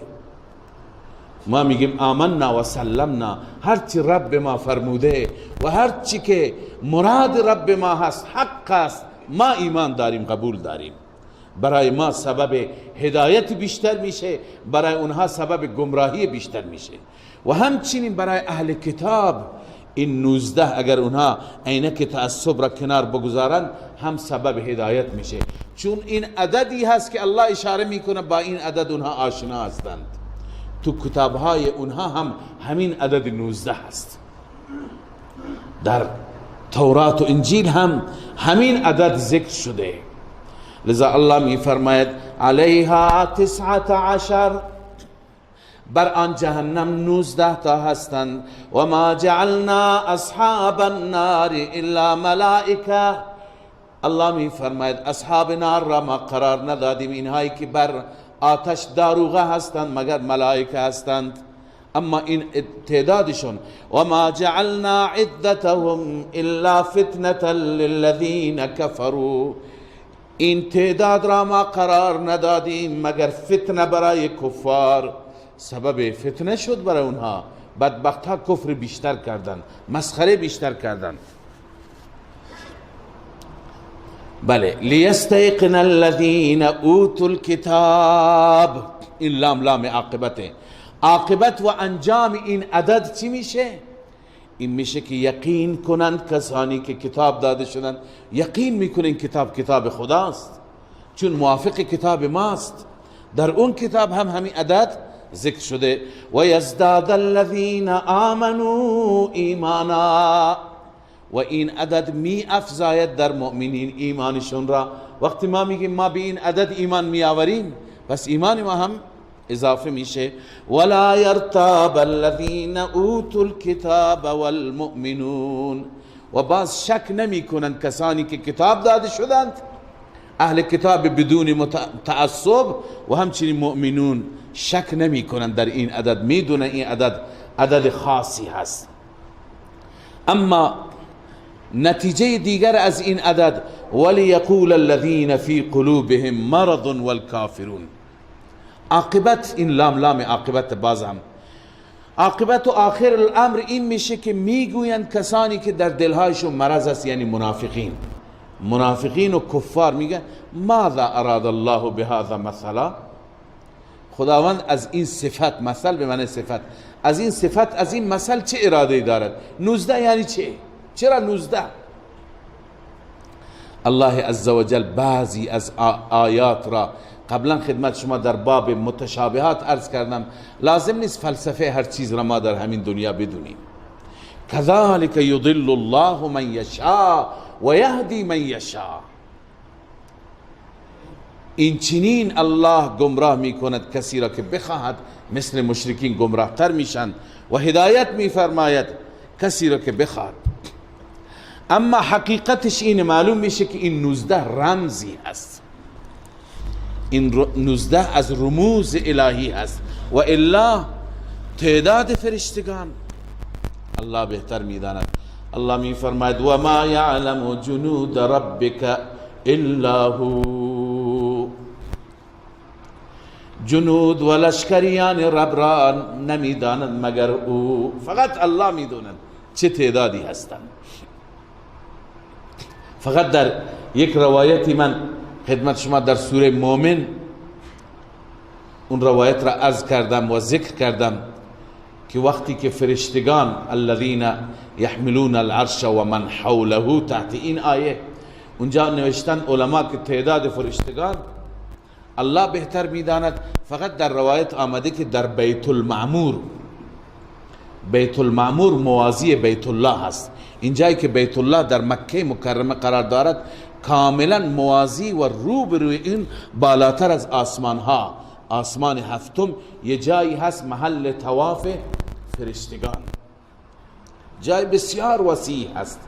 ما میگیم آمنا و سلمنا، هرچی رب ما فرموده و هرچی که مراد رب ما هست حق است، ما ایمان داریم، قبول داریم. برای ما سبب هدایت بیشتر میشه، برای اونها سبب گمراهی بیشتر میشه. و همچنین برای اهل کتاب این 19 اگر اونها عینک تعصب را کنار بگذارن هم سبب هدایت میشه، چون این عددی هست که الله اشاره میکنه با این عدد اونها آشنا هستند. تو کتابهای اونها هم همین عدد 19 هست، در تورات و انجیل هم همین عدد ذکر شده. لذا الله می فرماید علیها 19، بر آن جهنم 19 تا هستند. و ما جعلنا اصحاب النار الا ملائکه، الله می فرماید اصحاب نار را ما قرار ندادیم اینهایی که بر آتش داروغه هستند مگر ملائکه هستند، اما این تعدادشون. و ما جعلنا عدتهم الا فتنة للذین کفروا، این تعداد را ما قرار ندادیم مگر فتنه برای کفار، سبب فتنه شد برای اونها. بدبخت ها کفر بیشتر کردن، مسخره بیشتر کردن. بله، لیستیقن الذین اوتوا الکتاب، این لام عاقبته. عاقبت و انجام این عدد چی میشه؟ این میشه که یقین کنند کسانی که کتاب داده شدند، یقین میکنن کتاب خداست، چون موافق کتاب ماست. در اون کتاب هم همین عدد ذکر شده. و یزداد الذین آمنوا ایمانا، و این عدد می افزاید در مؤمنین ایمانشون را. وقتی ما میگیم ما به این عدد ایمان می آوریم، پس ایمان ما هم اضافه میشه. ولا یرتاب الذین اوتوا الکتاب والمؤمنون، و باز شک نمی کنند کسانی که کتاب داده شدند، اهل کتاب بدون تعصب، و همچنین مؤمنون شک نمی کنند در این عدد، میدونن این عدد خاصی هست. اما نتیجه دیگر از این عدد ولیقول الذین فی قلوبهم مرض والکافرون، عاقبت این لام عاقبت، باز هم عاقبت و آخر الامر این میشه که میگویند کسانی که در دلهایشون مرض است، یعنی منافقین و کفار میگن ماذا اراد الله بهذا مثلا، خداوند از این صفت، مثل به معنی صفت، از این صفت، از این مثل چه اراده دارد؟ 19 یعنی چه؟ چرا 19؟ الله عزوجل بعضی از آیات را قبلا خدمت شما در باب متشابهات عرض کردم، لازم نیست فلسفه هر چیز را ما در همین دنیا بدونیم. کذالک یضل الله من یشاء و یهدی من یشاء، این چنین الله گمراه می کند کسی را که بخواهد، مثل مشرکین گمراه تر میشن، و هدایت می فرماید کسی را که بخواهد. اما حقیقتش این معلوم میشه که این 19 رمزی هست، این 19 از رموز الهی هست، و الا تعداد فرشتگان الله بهتر میداند. الله می فرماید و ما یعلم جنود ربک الا هو، جنود و لشکریان رب را نمیدانند مگر او، فقط الله میدونند چه تعدادی هستند. فقط در یک روایتی من خدمت شما در سوره مومن اون روایت را عرض کردم و ذکر کردم که وقتی که فرشتگان الذین یحملون العرش و من حوله، تحت این آیه اونجا نوشتن علما که تعداد فرشتگان الله بهتر میداند. فقط در روایت آمده که در بیت المعمور موازی بیت الله هست. اینجایی که بیت الله در مکه مکرمه قرار دارد کاملا موازی و روبروی این بالاتر از آسمان ها، آسمان هفتم یه جایی هست محل طواف فرشتگان. جای بسیار وسیع هست،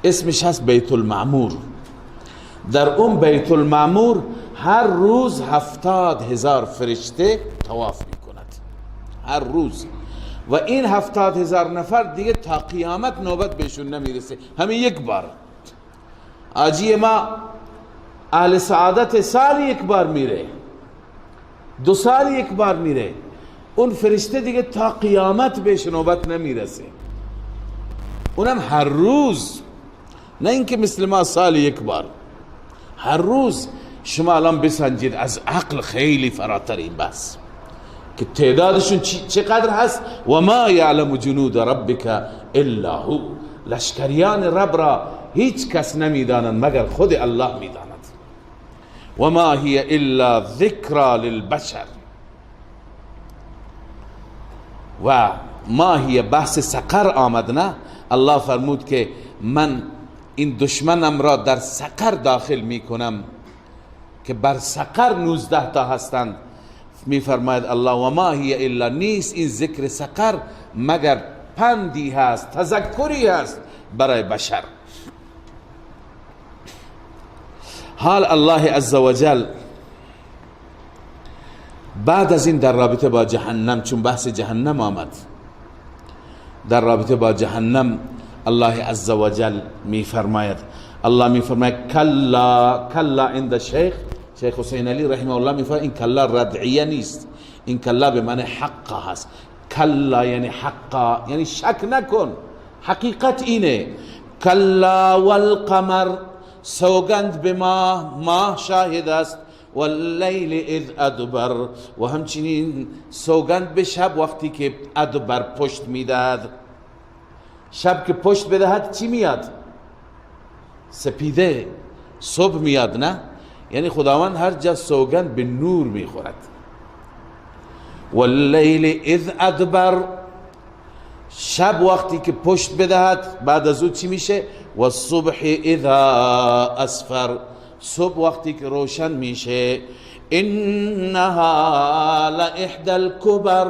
اسمش هست بیت المعمور. در اون بیت المعمور هر روز 70,000 فرشته طواف میکند، هر روز. و این 70,000 نفر دیگه تا قیامت نوبت بهشون نمیرسه، همین یک بار. آجی ما اهل سعادت سال یک بار میره، 2 سال یک بار میره، اون فرشته دیگه تا قیامت بهش نوبت نمیرسه، اونم هر روز، نه اینکه مثل ما سال یک بار، هر روز. شما الان بسنجید، از عقل خیلی فراتر این بس که تعدادشون چقدر هست. و ما یعلم جنود ربک الا هو، لشکریان رب را هیچ کس نمیداند مگر خود الله میداند. و ما هی الا ذکرى للبشر. و ما هی بحث سقر آمد، نه؟ الله فرمود که من این دشمنم را در سقر داخل میکنم که بر سقر 19 تا هستند. میفرماید الله و ما هی الا، نیست این ذکر سقر مگر پندی هست، تذکری هست برای بشر. حال الله عزوجل بعد از این در رابطه با جهنم، چون بحث جهنم آمد، در رابطه با جهنم الله عزوجل میفرماید، الله میفرماید کلا عند شیخ حسین علی رحمه الله میفرماید این کلا ردعیه نیست، این کلا به معنی حق هست. کلا یعنی حقا، یعنی شک نکن، حقیقت اینه. کلا والقمر، سوگند به ماه شاهد است، واللیل اذ ادبر، و همچنین سوگند به شب وقتی که ادبر پشت میدهد. شب که پشت بدهد چی میاد؟ سپیده، صبح میاد، نه؟ یعنی خداوند هر جا سوگند به نور میخورد. واللیل اذ ادبر، شب وقتی که پشت بدهد، بعد از او چی میشه؟ والصبح اذا اسفر، صبح وقتی که روشن میشه. انها لاحدى الكبر،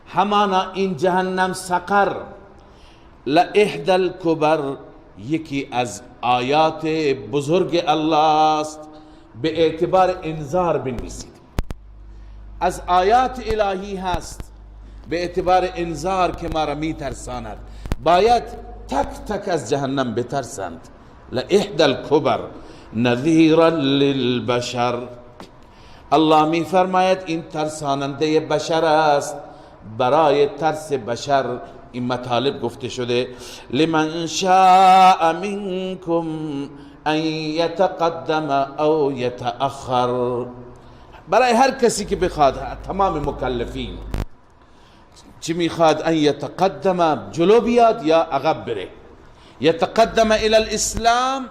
همانا این جهنم سقر، لاحدى الكبر، یکی از آیات بزرگ الله است. به اعتبار انذار بنویسید، از آیات الهی هست، به اعتبار انذار که ما را می ترساند. باید تک تک از جهنم بترسند. لاحدى الكبر نذیرا للبشر، الله می فرماید این ترساننده بشر است. برای ترس بشر این مطالب گفته شده. لمن شاء منکم ان یتقدم او یتأخر، برای هر کسی که بخواد، تمام مکلفین. چی میخواد؟ ان یتقدم، جلو بیاد یا عقب بره. یتقدم الى الاسلام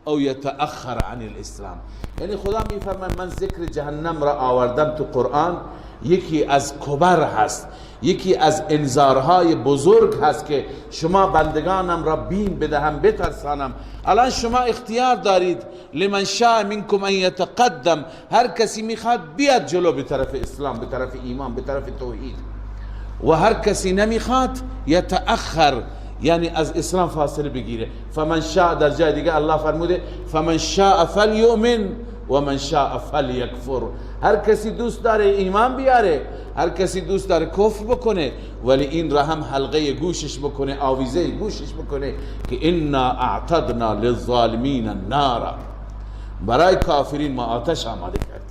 او یتأخر عن الاسلام. یعنی خدا میفرماید من ذکر جهنم را آوردم تو قرآن، یکی از کبر هست، یکی از انذارهای بزرگ هست که شما بندگانم را بین بدهم، بترسانم. الان شما اختیار دارید. لمن شاء منکم ان یتقدم، هر کسی میخواد بیاد جلو به طرف اسلام، به طرف ایمان، به طرف توحید. و هر کسی نمیخواد یتأخر، یعنی از اسلام فاصله بگیره. فمن شاء، در جای دیگه الله فرموده فمن شاء فلیؤمن و من شاء فلیکفر، هر کسی دوست داره ایمان بیاره، هر کسی دوست داره کفر بکنه، ولی این را هم حلقه گوشش بکنه، آویزه گوشش بکنه که انا اعتدنا للظالمین النار، برای کافرین ما آتش آماده کرد.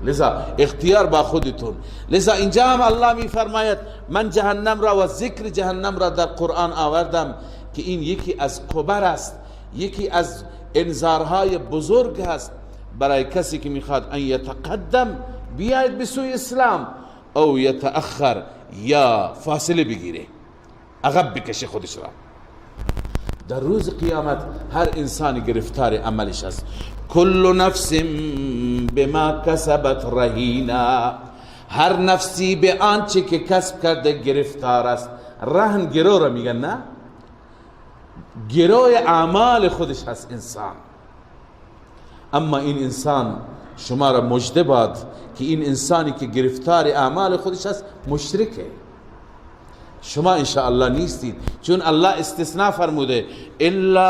لذا اختیار با خودتون. لذا اینجا هم الله می فرماید من جهنم را و ذکر جهنم را در قرآن آوردم که این یکی از کبر است، یکی از انذارهای بزرگ هست برای کسی که میخواد ان یتقدم، بیاید به سوی اسلام، او یتأخر، یا فاصله بگیره، عقب بکشه خودش را. در روز قیامت هر انسانی گرفتار عملش است. کل نفس بما کسبت رهینا، هر نفسی به آنچه که کسب کرده گرفتار است. رهن گروه را میگن، نه؟ گروه اعمال خودش هست انسان. اما این انسان، شما را مژده باد که این انسانی که گرفتار اعمال خودش هست مشرکه. شما انشاءالله نیستید، چون الله استثناء فرموده الا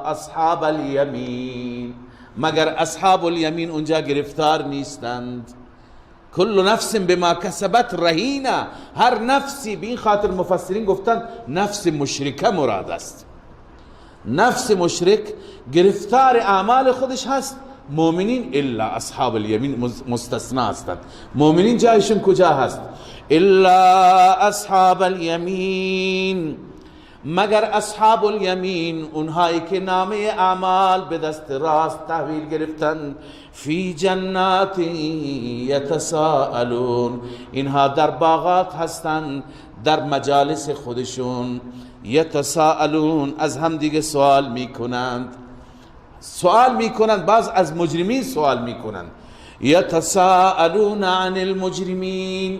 اصحاب الیمین، مگر اصحاب الیمین اونجا گرفتار نیستند. کل نفس بما کسبت رهینه، هر نفسی، به این خاطر مفسرین گفتند نفس مشرکه مراد است. نفس مشرک گرفتار اعمال خودش هست، مؤمنین الا اصحاب الیمین مستثنا هستند. مؤمنین جایشون کجا هست؟ الا اصحاب الیمین، مگر اصحاب الیمین، اونهایی که نامه اعمال به دست راست تحویل گرفتن. فی جنات یتساءلون، اینها در باغات هستند، در مجالس خودشون. یتساءلون، از هم دیگه سوال میکنند. سوال میکنند، بعض از مجرمین سوال میکنند. یتساءلون عن المجرمین،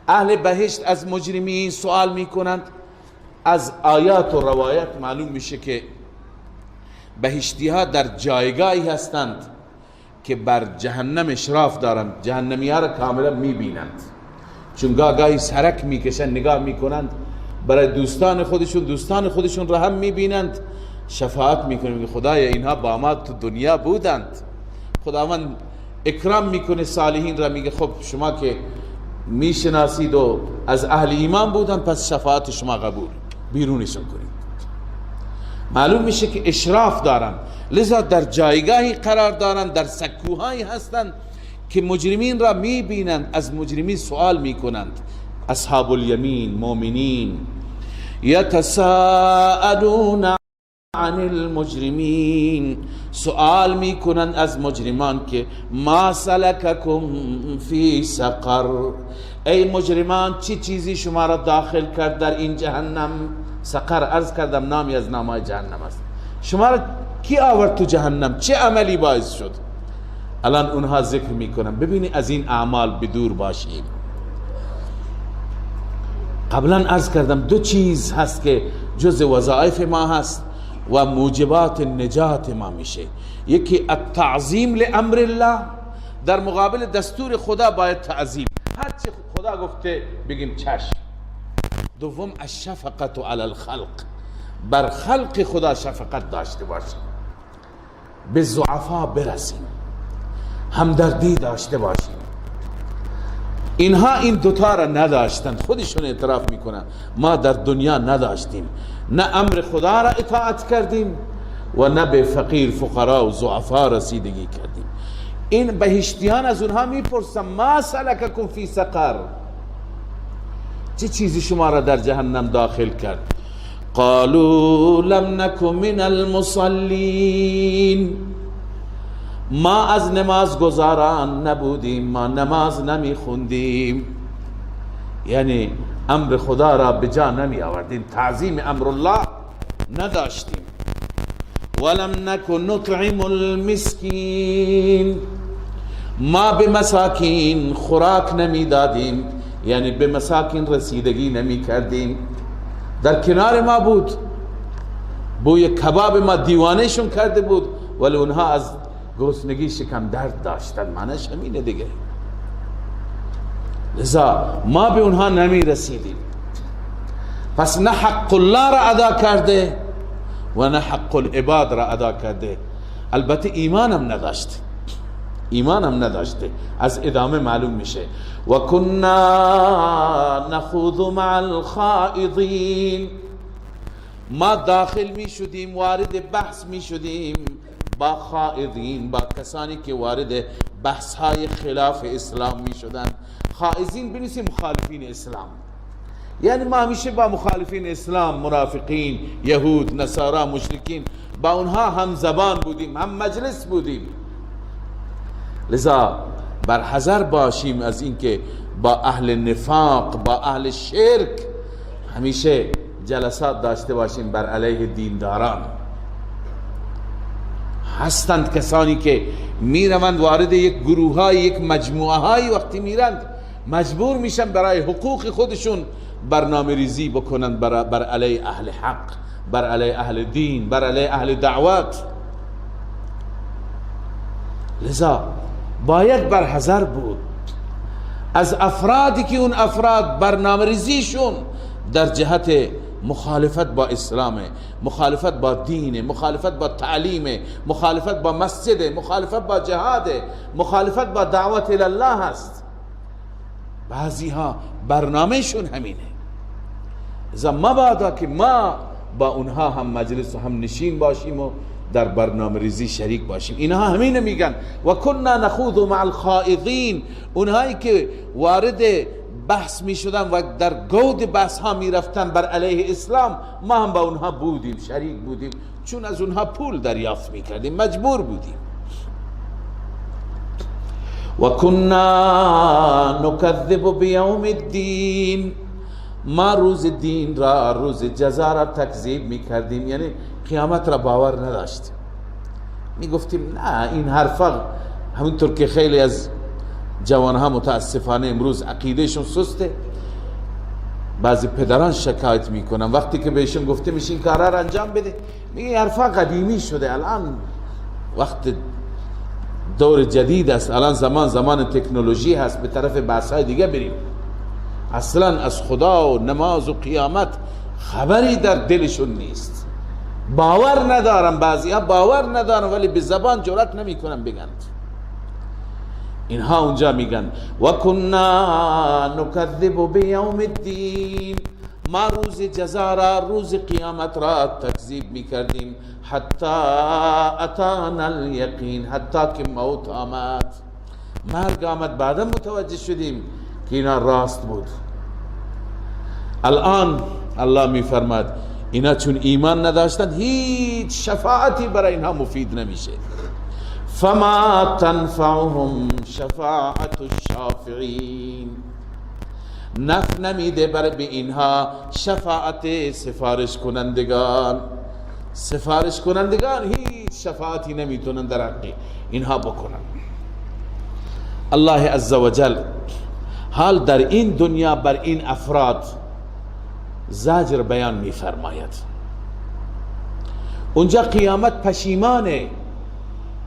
اهل بهشت از مجرمین سوال میکنند. از آیات و روایت معلوم میشه که بهشتی ها در جایگاهی هستند که بر جهنم اشراف دارند، جهنمی ها را کاملا میبینند، چون گاهی سرک میکشند، نگاه میکنند برای دوستان خودشون را هم میبینند، شفاعت میکنند خدایا اینها با ما تو دنیا بودند. خداوند اکرام میکنه صالحین را، میگه خب شما که میشناسید و از اهل ایمان بودن، پس شفاعت شما قبول، بیرونشون کنید. معلوم میشه که اشراف دارن، لذا در جایگاهی قرار دارن، در سکوهایی هستند که مجرمین را میبینند، از مجرمین سوال میکنند. اصحاب الیمین، مؤمنین. یتساءلون عن المجرمین، سوال میکنند از مجرمان که ما سلککم فی سقر، ای مجرمان چی چیزی شما را داخل کرد در این جهنم؟ سقر عرض کردم نامی از نامهای جهنم است. شما را کی آورد تو جهنم؟ چه عملی باعث شد؟ الان اونها ذکر میکنن. ببینی از این اعمال بدور باشیم. قبلا عرض کردم دو چیز هست که جز وظایف ما هست و موجبات نجات ما میشه. یکی التعظیم لامر الله، در مقابل دستور خدا باید تعظیم، هر چی خدا گفته بگیم چشم. دوم الشفقت علی الخلق، بر خلق خدا شفقت داشته باشیم، به ضعفا برسیم، همدردی داشته باشیم. اینها این دوتا را نداشتند، خودشون اعتراف میکنن ما در دنیا نداشتیم، نه امر خدا را اطاعت کردیم و نه به فقیر فقرا و ضعفا رسیدگی کردیم. این بهشتیان از اونها میپرسن ما سلککم فی سقر، چه چیزی شما را در جهنم داخل کرد؟ قالوا لم نکن من المصلین، ما از نماز گزاران نبودیم، ما نماز نمی خوندیم، یعنی امر خدا را به جا نمی آوردیم، تعظیم امر الله نداشتیم. ولم نکن نطعم المسکین، ما به مساکین خوراک نمی دادیم، یعنی به مساکین رسیدگی نمی کردیم. در کنار ما بود، بوی کباب ما دیوانهشون کرده بود، ولی اونها از گرسنگی شکم درد داشتن، معنیش همینه دیگه. لذا ما به اونها نمی رسیدیم. پس نه حق الله را ادا کرده و نه حق العباد را ادا کرده. البته ایمانم نداشته، از ادامه معلوم میشه. و کنا نخوض مع الخائضین، ما داخل می شدیم، وارد بحث می شدیم با خائضین، با کسانی که وارد بحث های خلاف اسلام می شدن. خائضین بنویسیم مخالفین اسلام، یعنی ما همیشه با مخالفین اسلام، منافقین، یهود، نصارا، مشرکین، با اونها هم زبان بودیم، هم مجلس بودیم. لذا بر حذر باشیم از اینکه با اهل نفاق، با اهل شرک همیشه جلسات داشته باشیم بر علیه دینداران. هستند کسانی که میروند وارد یک گروه های، یک مجموعه های، وقتی میرند مجبور میشن برای حقوق خودشون برنامه ریزی بکنند بر علیه اهل حق، بر علیه اهل دین، بر علیه اهل دعوت. لذا باید بر حذر بود. از افرادی که اون افراد برنامه ریزیشون در جهت مخالفت با اسلام، مخالفت با دین، مخالفت با تعلیم، مخالفت با مسجد، مخالفت با جهاد، مخالفت با دعوت الله هست. بعضی ها برنامهشون همینه. اذا مبادا که ما با اونها هم مجلس و هم نشین باشیم و در برنامه ریزی شریک باشیم. اینها همینه میگن و کنا نخوض مع الخائضین. اونهایی که وارد بحث می شدن و در گود بحث ها می رفتن بر علیه اسلام، ما هم با اونها بودیم، شریک بودیم، چون از اونها پول دریافت می کردیم، مجبور بودیم. و کنا نکذب بیوم الدین. ما روز دین را، روز جزا را تکذیب می کردیم، یعنی قیامت را باور نداشتیم. می گفتیم نه این حرفا، همونطور که خیلی از جوانها متاسفانه امروز عقیدهشون سسته. بعضی پدران شکایت میکنن وقتی که بهشون گفته میشه این کارا را انجام بده، میگه حرفا قدیمی شده، الان وقت دور جدید است، الان زمان تکنولوژی هست، به طرف بحث‌های دیگه بریم. اصلا از خدا و نماز و قیامت خبری در دلشون نیست، باور ندارن. بعضی ها باور ندارن ولی به زبان جرأت نمیکنن بگن. اینها اونجا میگن و کنا نکذب بیوم الدین. ما روز جزا را، روز قیامت را تکذیب میکردیم. حتی اتانا الیقین، حتی که موت آمد، مرگ آمد، بعدا متوجه شدیم که اینا راست بود. الان الله میفرماد اینا چون ایمان نداشتن هیچ شفاعتی برای اینها مفید نمیشه. فما تنفعهم شفاعت الشافعین. نفع نمیده برای اینها شفاعت سفارش کنندگان. سفارش کنندگان هیچ شفاعتی نمیتونن در حق اینها بکنن. الله عزوجل حال در این دنیا بر این افراد زجر بیان میفرماید. اونجا قیامت پشیمانه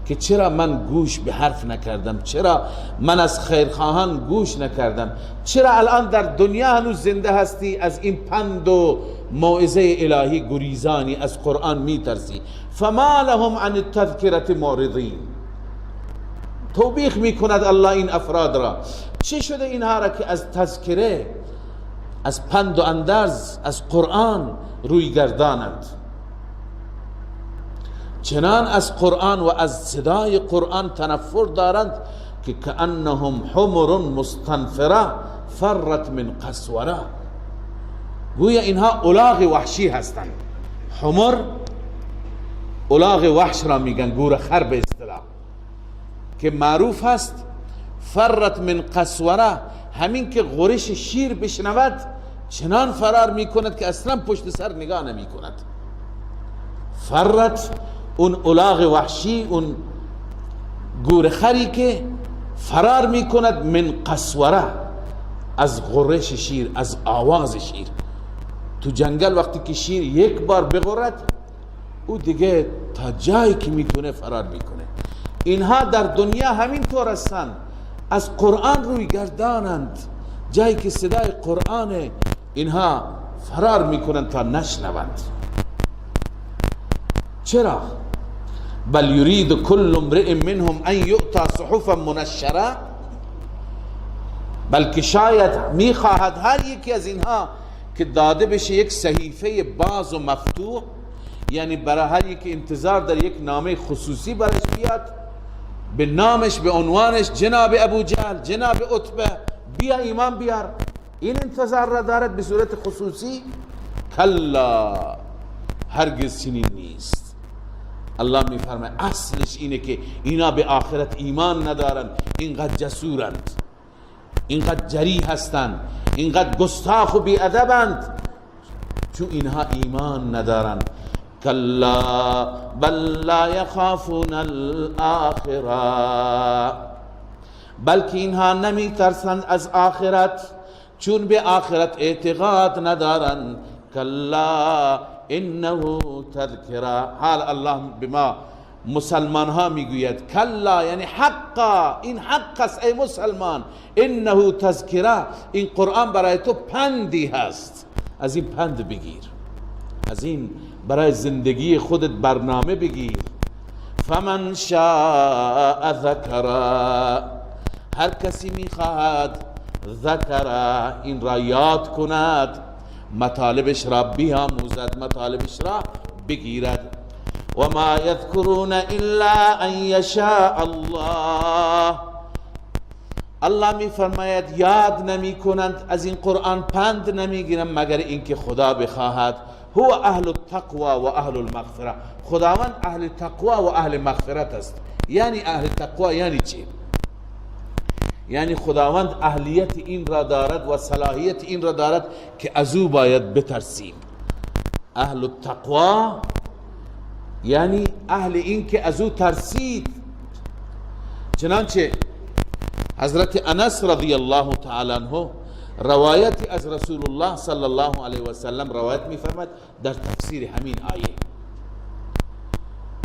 که چرا من گوش به حرف نکردم، چرا من از خیرخواهان گوش نکردم، چرا الان در دنیا هنوز زنده هستی از این پند و موعظه الهی گریزانی، از قرآن میترسی. فما لهم عن التذکرة معرضین. توبیخ میکند الله این افراد را. چه شده اینها را که از تذکره، از پند و اندرز از قرآن روی گردانند؟ چنان از قرآن و از صدای قرآن تنفر دارند که کأنهم حمر مستنفره فرت من قسوره. گویا اینها الاغ وحشی هستند. حمر الاغ وحش را میگن، گورخر به اصطلاح، که معروف هست. فرت من قسوره، همین که غرش شیر بشنود چنان فرار میکند که اصلا پشت سر نگاه نمی کند. فرت اون الاغ وحشی، اون گورخری که فرار میکند من قسوره، از غرش شیر، از آواز شیر. تو جنگل وقتی که شیر یک بار بغرد او دیگه تا جایی که میتونه فرار میکنه. اینها در دنیا همین طور هستند، از قرآن روی گردانند، جایی که صدای قرآن اینها فرار میکنند تا نشنوند. چرا؟ بل یرید کل امرئ منهم ان یؤتی صحفا منشره. بلکه شاید میخواهد هر یکی از اینها که داده بشه یک صحیفه باز و مفتوح، یعنی برای هر یکی انتظار در یک نامه خصوصی برش بیاد، به نامش، به عنوانش، جناب ابو جهل، جناب عتبه، بیا ایمان بیار. این انتظار را دارد به صورت خصوصی؟ کلا، هرگز چنین نیست. الله میفرماید اصلش اینه که اینا به آخرت ایمان ندارن، اینقدر جسورند، اینقدر جری هستند، اینقدر گستاخ و بی‌ادبند، چون اینها ایمان ندارن. کلا بل لا یخافون الاخره. بلکه اینها نمی ترسند از آخرت، چون به آخرت اعتقاد ندارن. کلا انه تذکره. حال الله به ما مسلمان ها میگوید کلا، یعنی حقا، این حق است ای مسلمان، انه تذکره، این قرآن برای تو پندی هست، از این پند بگیر، از این برای زندگی خودت برنامه بگیر. فمن شاء ذکره، هر کسی میخواهد ذکره، این را یاد کند، مطالبش را بیاموزد، مطالبش را بگیرد. و ما یذکرون الا ان یشاء الله، الله می فرماید یاد نمی کنند از این قرآن، پند نمی گیرند مگر اینکه خدا بخواهد. هو اهل التقوى و اهل المغفره، خداوند اهل تقوی و اهل مغفرت است. یعنی اهل تقوی یعنی چی؟ یعنی خداوند اهلیت این را دارد و صلاحیت این را دارد که از او باید بترسیم. اهل التقوی یعنی اهل این که از او ترسید. چنانچه حضرت انس رضی الله تعالی عنه روایت از رسول الله صلی الله علیه و سلم روایت می‌فرماید در تفسیر همین آیه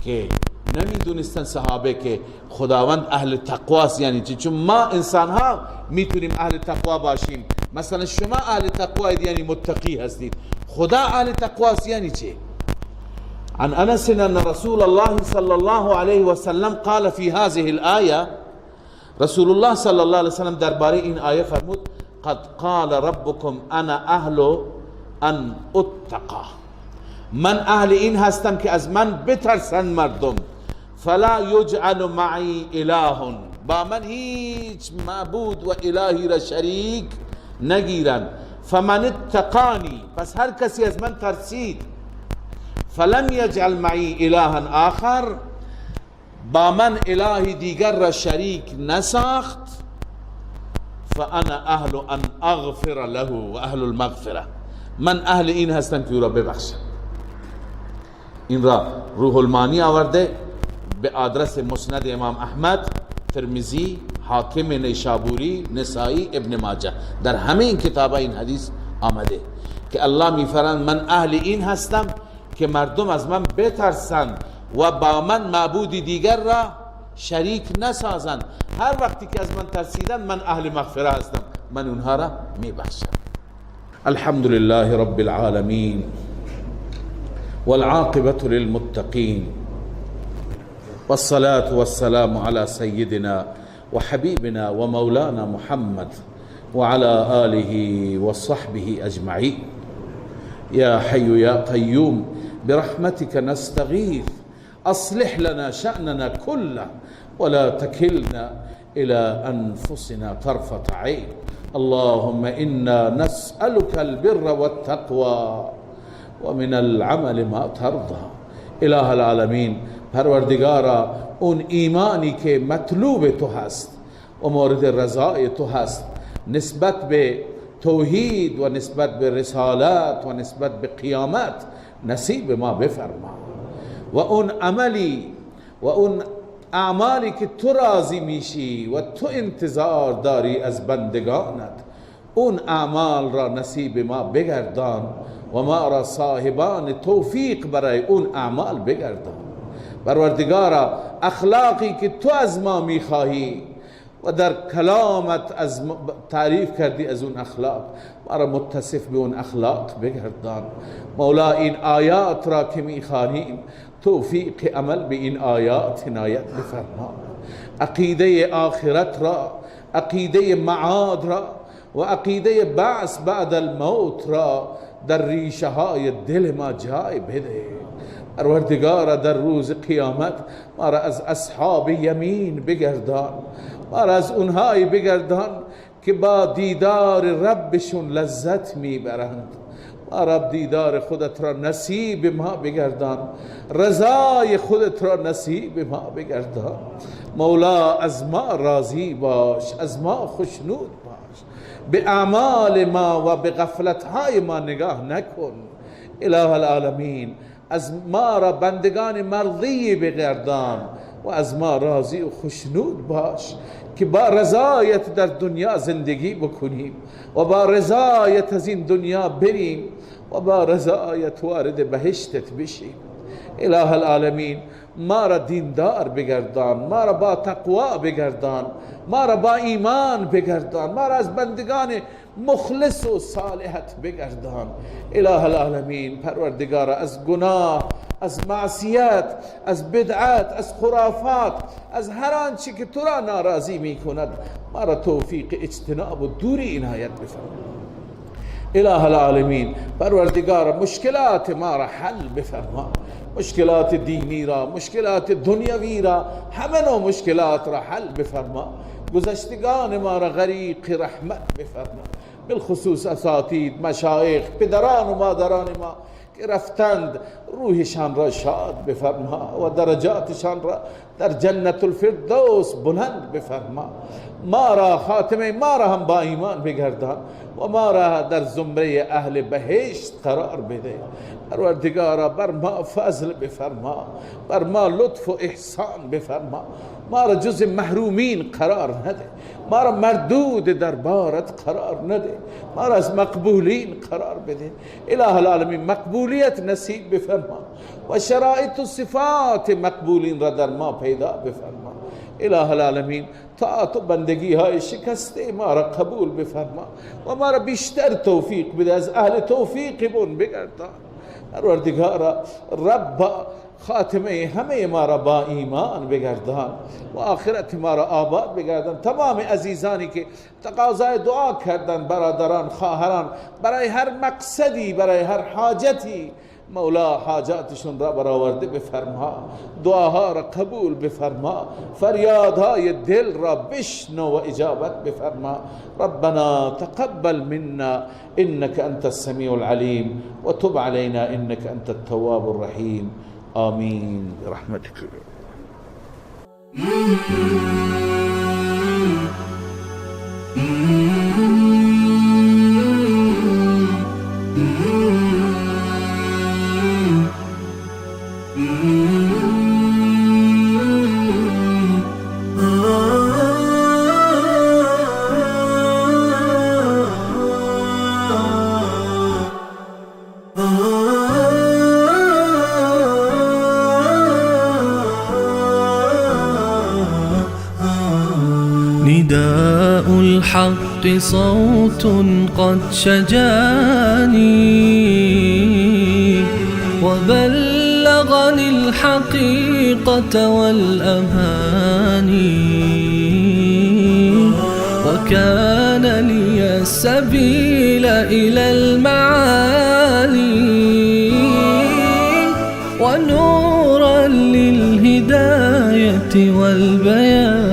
که نمیدونستن صحابه که خداوند اهل تقوا است یعنی چی. چون ما انسان ها میتونیم اهل تقوا باشیم، مثلا شما اهل تقوا یعنی متقی هستید، خدا اهل تقوا است یعنی چی؟ عن انس ان رسول الله صلی الله علیه و سلم قال فی هذه الايه، رسول الله صلی الله علیه و سلم درباره این آیه فرمود قد قال ربكم انا اهل ان اتقى، من اهل این هستم که از من بترسن مردم. فلا یجعل معی اله، با من هیچ معبود و الهی را شریک نگیرن. فمن اتقانی، پس هر کسی از من ترسید، فلم یجعل معی الها آخر، با من الهی دیگر را شریک نساخت، فانا اهل ان اغفر له و اهل المغفره، من اهل این هستم که او را ببخشم. این را روح المانی آورده به آدرس مسند امام احمد، ترمذی، حاکم نیشابوری، نسائی، ابن ماجه، در همه این کتابا این حدیث آمده که الله میفرماید من اهل این هستم که مردم از من بترسند و با من معبودی دیگر را شریک نسازند. هر وقتی که از من ترسیدن من اهل مغفره هستم، من اونها را میبخشم. الحمد لله رب العالمين والعاقبة للمتقين والصلاة والسلام على سيدنا وحبيبنا ومولانا محمد وعلى آله وصحبه أجمعين. يا حي يا قيوم برحمتك نستغيث، أصلح لنا شأننا كله ولا تكلنا إلى أنفسنا طرفة عين. اللهم إنا نسألك البر والتقوى ومن العمل ما ترضى. اله العالمین، پروردگارا اون ایمانی که مطلوب تو هست و مورد رضای تو هست نسبت به توحید و نسبت به رسالت و نسبت به قیامت نصیب ما بفرما، و اون عملی و اون اعمالی که تو راضی میشی و تو انتظار داری از بندگانت، اون اعمال را نصیب ما بگردان و ما را صاحبان توفیق برای اون اعمال بگردان. پروردگارا اخلاقی که تو از ما میخواهی و در کلامت از تعریف کردی از اون اخلاق، ما را متصف به اون اخلاق بگردان. مولا این آیات را که میخوانیم توفیق عمل به این آیات عنایت بفرما. عقیده آخرت را، عقیده معاد را و عقیده بعث بعد الموت را در ریشه های دل ما جای بده. پروردگارا در روز قیامت ما را از اصحاب یمین بگردان، ما را از اونهایی بگردان که با دیدار ربشون لذت میبرند. ما را دیدار خودت را نصیب ما بگردان، رضای خودت را نصیب ما بگردان. مولا از ما راضی باش، از ما خوشنود باش، به اعمال ما و به غفلتهای ما نگاه نکن. اله العالمین، از ما را بندگان مرضی بگردان و از ما راضی و خوشنود باش که با رضایت در دنیا زندگی بکنیم و با رضایت از این دنیا بریم و با رضایت وارد بهشتت بشیم. اله العالمین ما را دیندار بگردان، ما را با تقوا بگردان، ما را با ایمان بگردان، ما را از بندگان مخلص و صالحت بگردان. اله العالمین پروردگار، از گناه، از معصیت، از بدعت، از خرافات، از هر آنچه که تو را ناراضی می کند ما را توفیق اجتناب و دوری عنایت بفرما. اله العالمین پروردگار مشکلات ما را حل بفرما، مشکلات دینی را، مشکلات دنیوی را، همه نوع مشکلات را حل بفرما. گذشتگان ما را غریق رحمت بفرما، بالخصوص اساتید، مشایخ، پدران و مادران ما که رفتند، روحشان را شاد بفرما و درجاتشان را در جنت الفردوس بلند بفرما. ما را، خاتمه ما را هم با ایمان بگردان و ما را در زمره اهل بهشت قرار بده. پروردگارا بر ما فضل بفرما، بر ما لطف و احسان بفرما، ما را جز محرومین قرار نده، ما را مردود در بارت قرار نده، ما را از مقبولین قرار بده. اله العالمین مقبولیت نصیب بفرما و شرایط و صفات مقبولین را در ما پیدا بفرما. اله العالمین طاعت و بندگی های شکسته ما را قبول بفرما و ما را بیشتر توفیق بده، از اهل توفیق بون بگردان. پروردگارا رب خاتمه همه ما را با ایمان بگردان و آخرت ما را آباد بگردان. تمام عزیزانی که تقاضای دعا کردن، برادران، خواهران، برای هر مقصدی، برای هر حاجتی، مولا حاجاتشون را برآورده بفرما، دعاها را قبول بفرما، فریادهای دل را بشنو و اجابت بفرما. ربنا تقبل منا انك انت السميع العليم وتب علينا انك انت التواب الرحيم. آمين برحمتك. نداء الحق صوت قد شجاني وبلغني الحقيقة والأماني، وكان لي السبيل إلى المعالي ونورا للهداية والبيان.